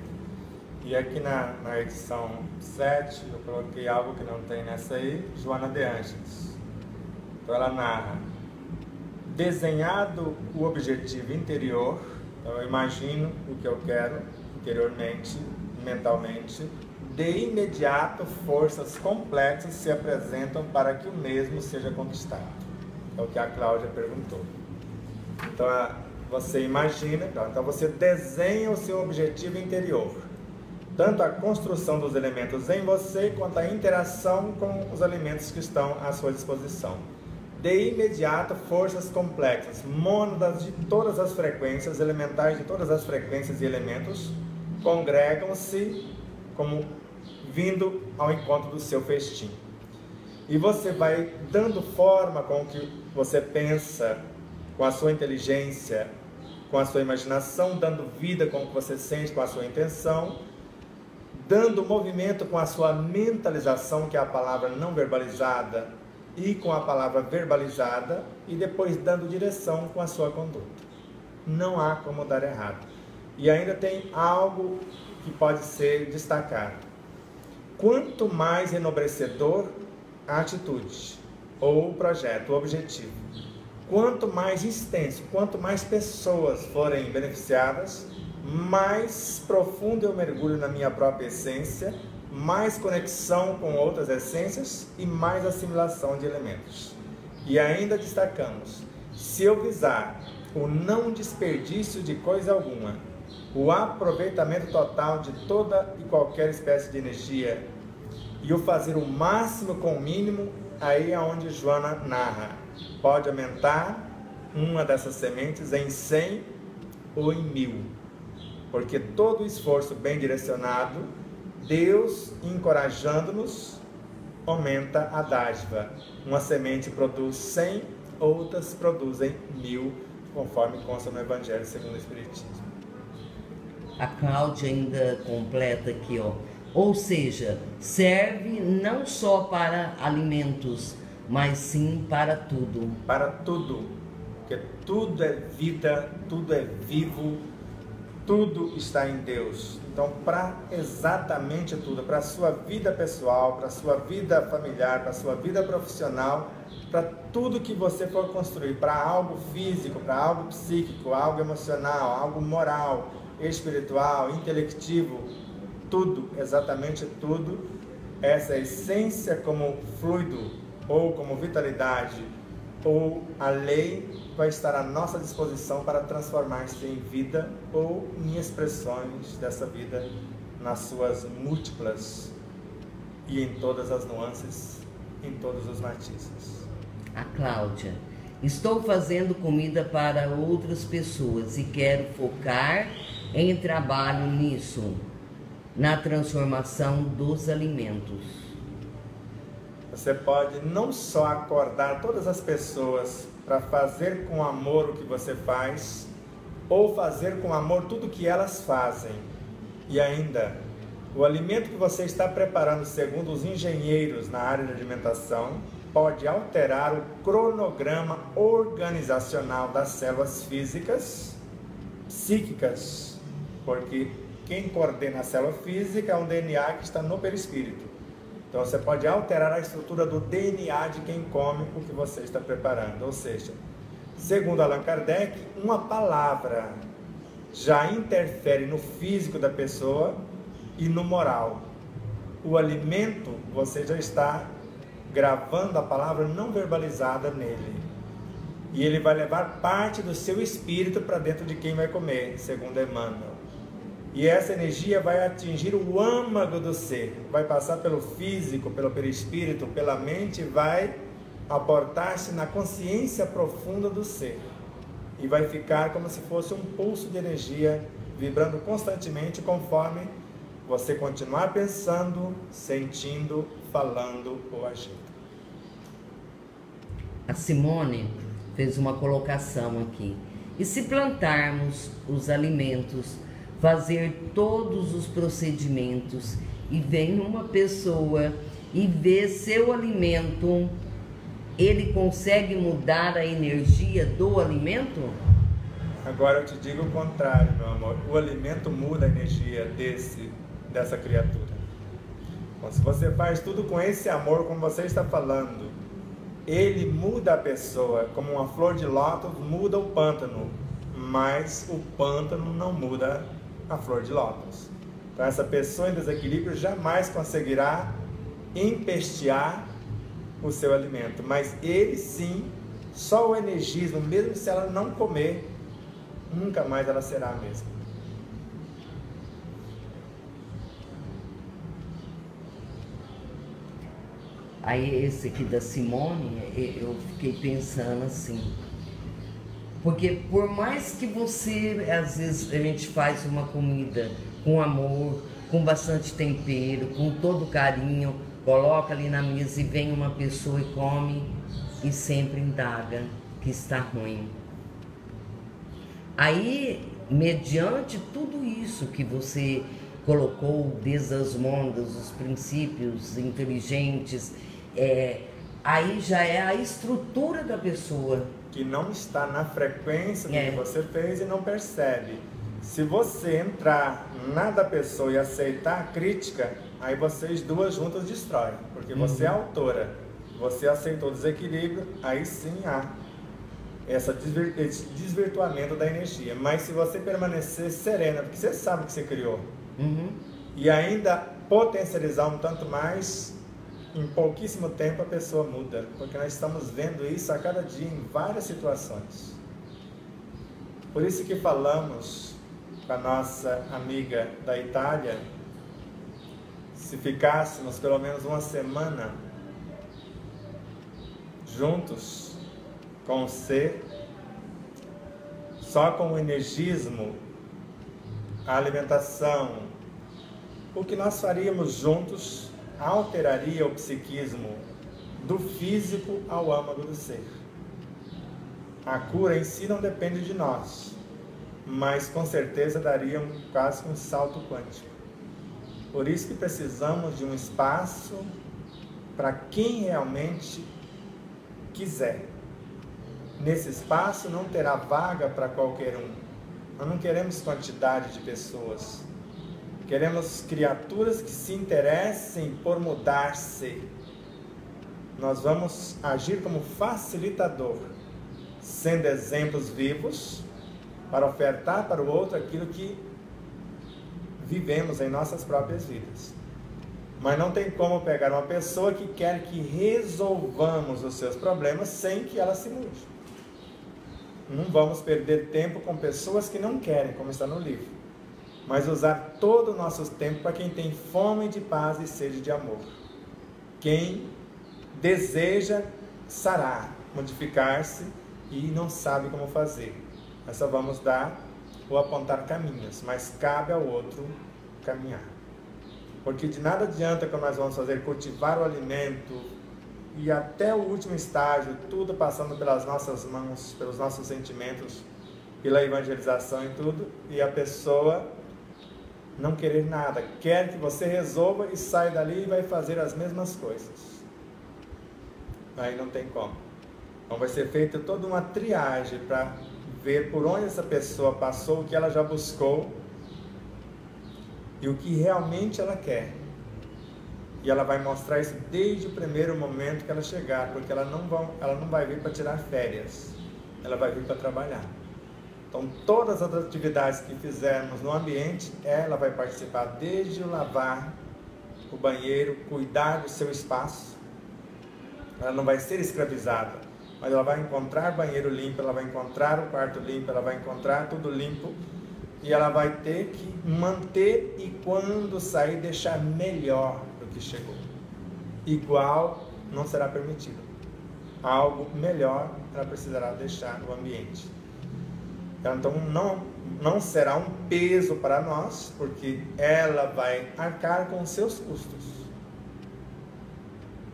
E aqui na edição 7, eu coloquei algo que não tem nessa aí, Joana de Ângeles. Então ela narra: desenhado o objetivo interior, então eu imagino o que eu quero interiormente, mentalmente, de imediato forças complexas se apresentam para que o mesmo seja conquistado. É o que a Cláudia perguntou. Então você imagina, então você desenha o seu objetivo interior, tanto a construção dos elementos em você, quanto a interação com os elementos que estão à sua disposição. De imediato, forças complexas, mônadas de todas as frequências, elementais de todas as frequências e elementos, congregam-se como vindo ao encontro do seu festim. E você vai dando forma com o que você pensa, com a sua inteligência, com a sua imaginação, dando vida com o que você sente, com a sua intenção, dando movimento com a sua mentalização, que é a palavra não verbalizada, e com a palavra verbalizada, e depois dando direção com a sua conduta. Não há como dar errado. E ainda tem algo que pode ser destacado. Quanto mais enobrecedor a atitude, ou o projeto, o objetivo, quanto mais extenso, quanto mais pessoas forem beneficiadas, mais profundo eu mergulho na minha própria essência, mais conexão com outras essências e mais assimilação de elementos. E ainda destacamos, se eu visar o não desperdício de coisa alguma, o aproveitamento total de toda e qualquer espécie de energia e o fazer o máximo com o mínimo, aí é onde Joana narra. Pode aumentar uma dessas sementes em 100 ou em 1000, porque todo esforço bem direcionado, Deus encorajando-nos, aumenta a dádiva. Uma semente produz 100, outras produzem 1000, conforme consta no Evangelho segundo o Espiritismo. A Cláudia ainda completa aqui, ó. Ou seja, serve não só para alimentos, mas sim para tudo. Para tudo, porque tudo é vida, tudo é vivo, tudo está em Deus. Então, para exatamente tudo, para a sua vida pessoal, para a sua vida familiar, para a sua vida profissional, para tudo que você for construir, para algo físico, para algo psíquico, algo emocional, algo moral, espiritual, intelectivo, tudo, exatamente tudo, essa essência como fluido, ou como vitalidade, ou a lei, vai estar à nossa disposição para transformar-se em vida ou em expressões dessa vida nas suas múltiplas e em todas as nuances, em todos os matizes. A Cláudia: estou fazendo comida para outras pessoas e quero focar em trabalho nisso, na transformação dos alimentos. Você pode não só acordar todas as pessoas para fazer com amor o que você faz, ou fazer com amor tudo o que elas fazem. E ainda, o alimento que você está preparando, segundo os engenheiros na área de alimentação, pode alterar o cronograma organizacional das células físicas, psíquicas, porque quem coordena a célula física é um DNA que está no perispírito. Então você pode alterar a estrutura do DNA de quem come o que você está preparando. Ou seja, segundo Allan Kardec, uma palavra já interfere no físico da pessoa e no moral. O alimento, você já está gravando a palavra não verbalizada nele. E ele vai levar parte do seu espírito para dentro de quem vai comer, segundo Emmanuel. E essa energia vai atingir o âmago do ser, vai passar pelo físico, pelo perispírito, pela mente, e vai aportar-se na consciência profunda do ser. E vai ficar como se fosse um pulso de energia vibrando constantemente conforme você continuar pensando, sentindo, falando ou agindo. A Simone fez uma colocação aqui. E se plantarmos os alimentos, fazer todos os procedimentos, e vem uma pessoa e vê seu alimento, ele consegue mudar a energia do alimento? Agora eu te digo o contrário, meu amor. O alimento muda a energia dessa criatura. Então, se você faz tudo com esse amor, como você está falando, ele muda a pessoa, como uma flor de lótus muda o pântano, mas o pântano não muda a flor de lótus. Então essa pessoa em desequilíbrio jamais conseguirá empestear o seu alimento, mas ele sim, só o energismo, mesmo se ela não comer, nunca mais ela será a mesma. Aí esse aqui da Simone, eu fiquei pensando assim, porque por mais que você, às vezes a gente faz uma comida com amor, com bastante tempero, com todo carinho, coloca ali na mesa e vem uma pessoa e come e sempre indaga que está ruim. Aí, mediante tudo isso que você colocou desde as mondas, os princípios inteligentes, aí já é a estrutura da pessoa. Que não está na frequência do que você fez e não percebe. Se você entrar na da pessoa e aceitar a crítica, aí vocês duas juntas destroem. Porque você é a autora, você aceitou o desequilíbrio, aí sim há esse desvirtuamento da energia. Mas se você permanecer serena, porque você sabe o que você criou, e ainda potencializar um tanto mais, em pouquíssimo tempo a pessoa muda, porque nós estamos vendo isso a cada dia em várias situações. Por isso que falamos com a nossa amiga da Itália, se ficássemos pelo menos uma semana juntos com o ser, só com o energismo, a alimentação, o que nós faríamos juntos alteraria o psiquismo do físico ao âmago do ser. A cura em si não depende de nós, mas com certeza daria quase um salto quântico. Por isso que precisamos de um espaço para quem realmente quiser. Nesse espaço não terá vaga para qualquer um. Nós não queremos quantidade de pessoas. Queremos criaturas que se interessem por mudar-se. Nós vamos agir como facilitador, sendo exemplos vivos para ofertar para o outro aquilo que vivemos em nossas próprias vidas. Mas não tem como pegar uma pessoa que quer que resolvamos os seus problemas sem que ela se mude. Não vamos perder tempo com pessoas que não querem, como está no livro, mas usar todo o nosso tempo para quem tem fome de paz e sede de amor. Quem deseja sarar, modificar-se e não sabe como fazer. Nós só vamos dar ou apontar caminhos, mas cabe ao outro caminhar. Porque de nada adianta que nós vamos fazer cultivar o alimento e até o último estágio, tudo passando pelas nossas mãos, pelos nossos sentimentos, pela evangelização e tudo, e a pessoa não querer nada, quer que você resolva e saia dali e vai fazer as mesmas coisas. Aí não tem como. Então vai ser feita toda uma triagem para ver por onde essa pessoa passou, o que ela já buscou e o que realmente ela quer. E ela vai mostrar isso desde o primeiro momento que ela chegar, porque ela não vai vir para tirar férias, ela vai vir para trabalhar. Então todas as atividades que fizermos no ambiente, ela vai participar, desde o lavar o banheiro, cuidar do seu espaço. Ela não vai ser escravizada, mas ela vai encontrar banheiro limpo, ela vai encontrar o quarto limpo, ela vai encontrar tudo limpo, E ela vai ter que manter e quando sair deixar melhor do que chegou. Igual não será permitido. Algo melhor ela precisará deixar no ambiente. Então não será um peso para nós, porque ela vai arcar com os seus custos.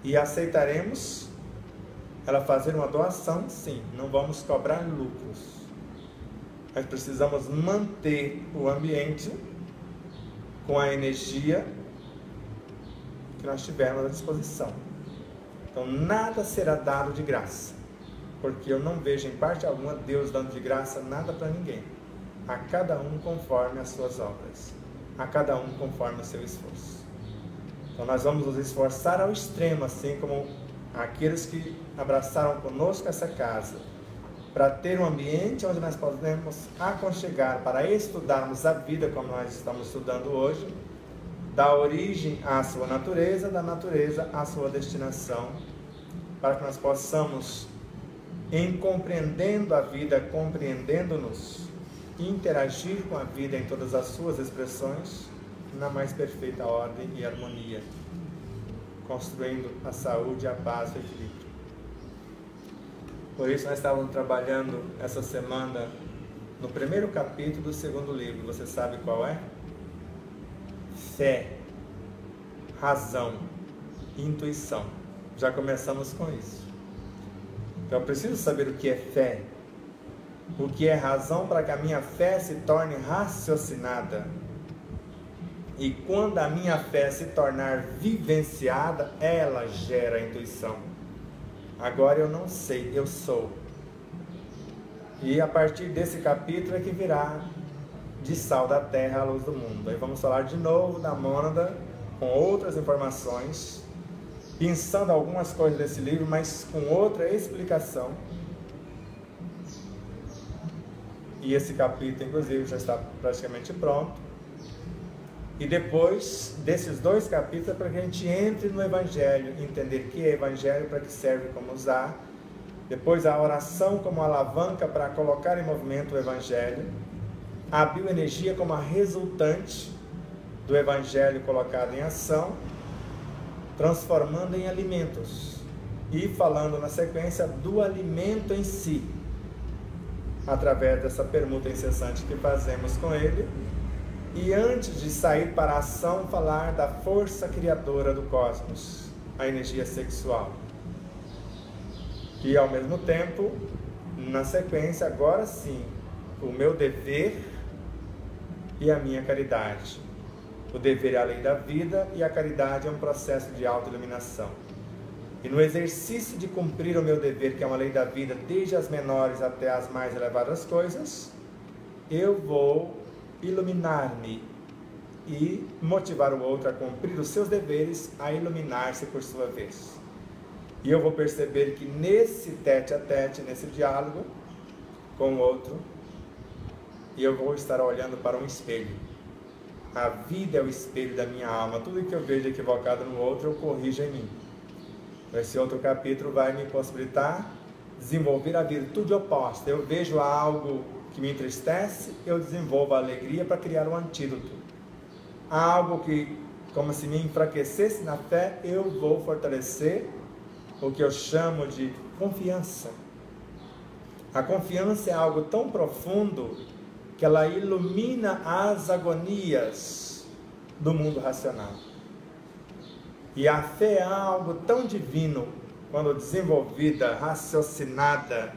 E aceitaremos ela fazer uma doação, sim, não vamos cobrar lucros. Mas precisamos manter o ambiente com a energia que nós tivermos à disposição. Então nada será dado de graça, porque eu não vejo em parte alguma Deus dando de graça nada para ninguém. A cada um conforme as suas obras, a cada um conforme o seu esforço. Então nós vamos nos esforçar ao extremo, assim como aqueles que abraçaram conosco essa casa, para ter um ambiente onde nós podemos aconchegar, para estudarmos a vida como nós estamos estudando hoje, da origem à sua natureza, da natureza à sua destinação, para que nós possamos, em compreendendo a vida, compreendendo-nos, interagir com a vida em todas as suas expressões, na mais perfeita ordem e harmonia, construindo a saúde, a paz e o equilíbrio. Por isso nós estávamos trabalhando essa semana no primeiro capítulo do segundo livro. Você sabe qual é? Fé, razão, intuição. Já começamos com isso. Então eu preciso saber o que é fé, o que é razão, para que a minha fé se torne raciocinada. E quando a minha fé se tornar vivenciada, ela gera a intuição. Agora eu não sei, eu sou. E a partir desse capítulo é que virá de sal da terra a luz do mundo. Aí vamos falar de novo da mônada, com outras informações, pensando algumas coisas desse livro, mas com outra explicação. E esse capítulo, inclusive, já está praticamente pronto. E depois desses dois capítulos é para que a gente entre no Evangelho, entender o que é Evangelho, para que serve, como usar. Depois a oração como alavanca para colocar em movimento o Evangelho. A bioenergia como a resultante do Evangelho colocado em ação, transformando em alimentos. E falando na sequência do alimento em si, através dessa permuta incessante que fazemos com ele. E antes de sair para a ação, falar da força criadora do cosmos, a energia sexual. E ao mesmo tempo, na sequência, agora sim, o meu dever e a minha caridade. O dever é a lei da vida e a caridade é um processo de autoiluminação. E no exercício de cumprir o meu dever, que é uma lei da vida, desde as menores até as mais elevadas coisas, eu vou iluminar-me e motivar o outro a cumprir os seus deveres, a iluminar-se por sua vez. E eu vou perceber que nesse tete-a-tete, nesse diálogo com o outro, eu vou estar olhando para um espelho. A vida é o espelho da minha alma. Tudo que eu vejo equivocado no outro, eu corrijo em mim. Esse outro capítulo vai me possibilitar desenvolver a virtude oposta. Eu vejo algo que me entristece, eu desenvolvo a alegria para criar um antídoto. Algo que, como se me enfraquecesse na fé, eu vou fortalecer o que eu chamo de confiança. A confiança é algo tão profundo que ela ilumina as agonias do mundo racional. E a fé é algo tão divino, quando desenvolvida, raciocinada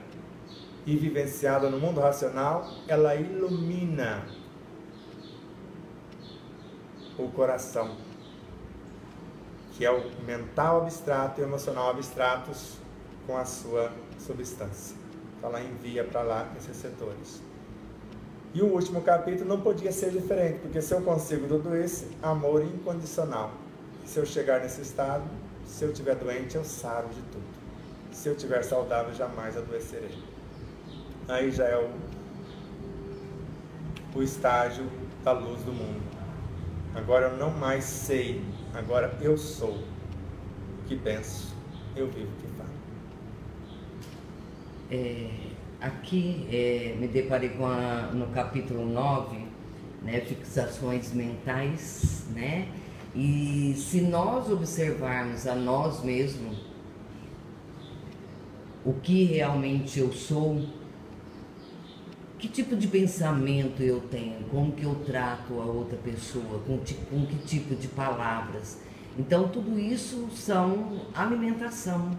e vivenciada no mundo racional, ela ilumina o coração, que é o mental abstrato e o emocional abstratos com a sua substância. Então ela envia para lá esses setores. E o último capítulo não podia ser diferente, porque se eu consigo tudo isso, amor incondicional. Se eu chegar nesse estado, se eu estiver doente, eu saro de tudo. Se eu estiver saudável, jamais adoecerei. Aí já é o estágio da luz do mundo. Agora eu não mais sei, agora eu sou o que penso, eu vivo o que falo. Aqui me deparei com no capítulo 9, né? Fixações mentais, né? E se nós observarmos a nós mesmos, o que realmente eu sou, que tipo de pensamento eu tenho, como que eu trato a outra pessoa, com que tipo de palavras. Então tudo isso são alimentação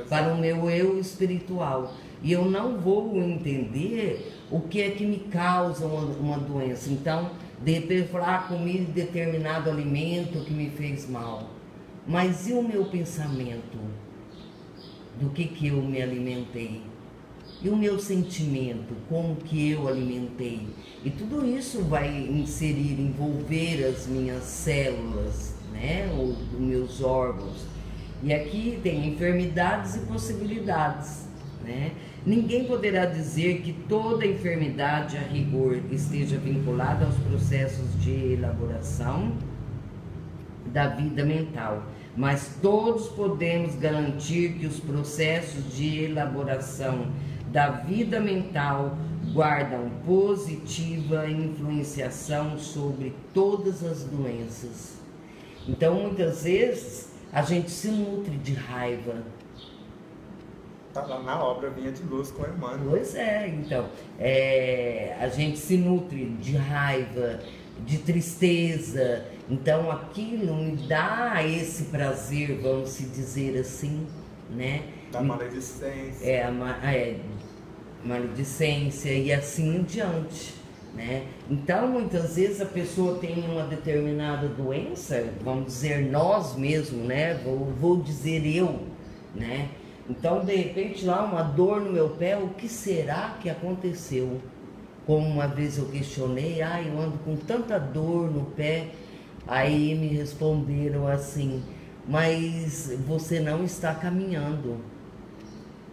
para o meu eu espiritual. E eu não vou entender o que é que me causa uma doença. Então, de repente, falar comi determinado alimento que me fez mal. Mas e o meu pensamento? Do que eu me alimentei? E o meu sentimento? Como que eu alimentei? E tudo isso vai envolver as minhas células, né? Os meus órgãos. E aqui tem enfermidades e possibilidades, né? Ninguém poderá dizer que toda enfermidade, a rigor, esteja vinculada aos processos de elaboração da vida mental, mas todos podemos garantir que os processos de elaboração da vida mental guardam positiva influenciação sobre todas as doenças. Então, muitas vezes, a gente se nutre de raiva. Está lá na obra Vinha de Luz com Emmanuel. Pois é, então, a gente se nutre de raiva, de tristeza, então aquilo me dá esse prazer, vamos se dizer assim, né? Da maledicência. Maledicência e assim em diante, né? Então, muitas vezes a pessoa tem uma determinada doença, vamos dizer nós mesmos, né? Vou dizer eu, né? Então, de repente, lá uma dor no meu pé, o que será que aconteceu? Como uma vez eu questionei, eu ando com tanta dor no pé, aí me responderam assim, mas você não está caminhando.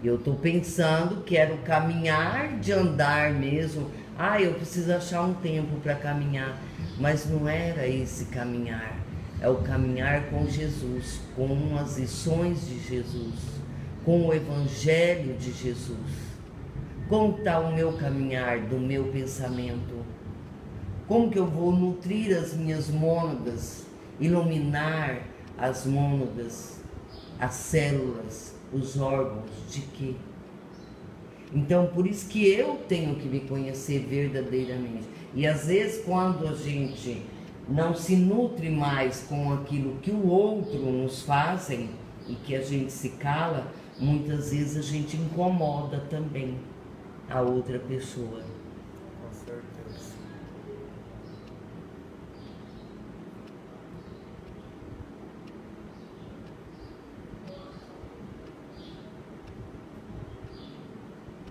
Eu estou pensando, quero caminhar de andar mesmo, eu preciso achar um tempo para caminhar, mas não era esse caminhar, é o caminhar com Jesus, com as lições de Jesus, com o Evangelho de Jesus. Como está o meu caminhar do meu pensamento? Como que eu vou nutrir as minhas mônadas, iluminar as mônadas, as células, os órgãos, de quê? Então, por isso que eu tenho que me conhecer verdadeiramente. E às vezes, quando a gente não se nutre mais com aquilo que o outro nos fazem e que a gente se cala, muitas vezes a gente incomoda também a outra pessoa. Com certeza.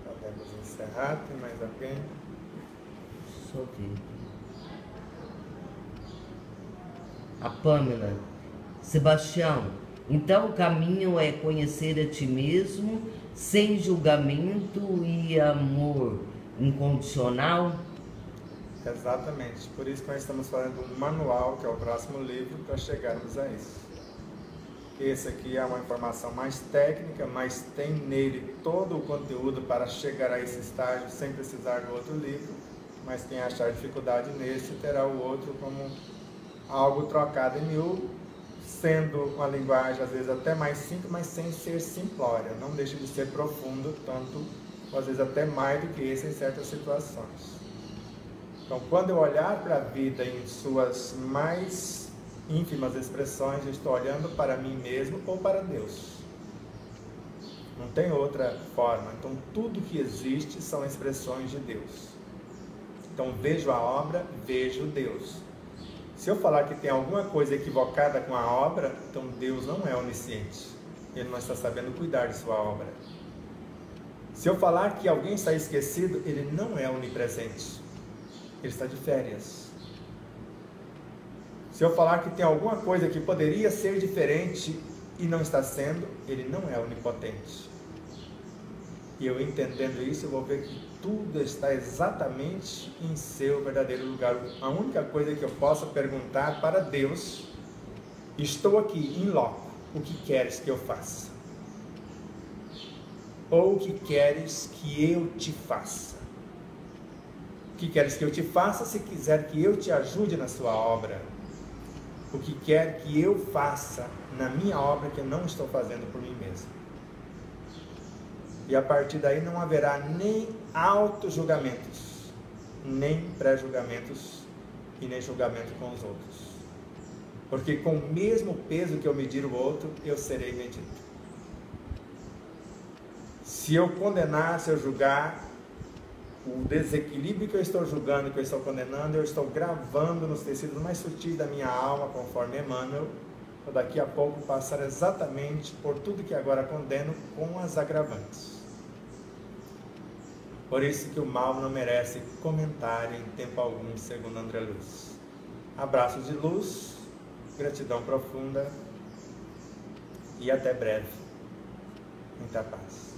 Podemos encerrar, tem mais alguém? Só ver. A Pâmela. Sebastião, então o caminho é conhecer a ti mesmo, sem julgamento e amor incondicional? Exatamente. Por isso que nós estamos falando um manual, que é o próximo livro, para chegarmos a isso. Esse aqui é uma informação mais técnica, mas tem nele todo o conteúdo para chegar a esse estágio sem precisar do outro livro. Mas quem achar dificuldade nesse terá o outro como algo trocado em miúdo, sendo uma linguagem às vezes até mais simples, mas sem ser simplória. Não deixa de ser profundo, tanto, ou às vezes até mais do que esse em certas situações. Então, quando eu olhar para a vida em suas mais ínfimas expressões, eu estou olhando para mim mesmo ou para Deus. Não tem outra forma. Então, tudo que existe são expressões de Deus. Então, vejo a obra, vejo Deus. Se eu falar que tem alguma coisa equivocada com a obra, então Deus não é onisciente. Ele não está sabendo cuidar de sua obra. Se eu falar que alguém está esquecido, ele não é onipresente. Ele está de férias. Se eu falar que tem alguma coisa que poderia ser diferente e não está sendo, ele não é onipotente. E eu entendendo isso, eu vou ver que tudo está exatamente em seu verdadeiro lugar. A única coisa que eu posso perguntar para Deus: estou aqui, em loco, o que queres que eu faça? Ou o que queres que eu te faça? que queres que eu te faça se quiser que eu te ajude na sua obra? O que quer que eu faça na minha obra que eu não estou fazendo por mim mesmo? E a partir daí não haverá nem auto-julgamentos, nem pré-julgamentos e nem julgamento com os outros. Porque com o mesmo peso que eu medir o outro, eu serei medido. Se eu condenar, se eu julgar, o desequilíbrio que eu estou julgando, que eu estou condenando, eu estou gravando nos tecidos mais sutis da minha alma, conforme Emmanuel, para daqui a pouco passar exatamente por tudo que agora condeno com as agravantes. Por isso que o mal não merece comentário em tempo algum, segundo André Luiz. Abraços de luz, gratidão profunda e até breve. Muita paz.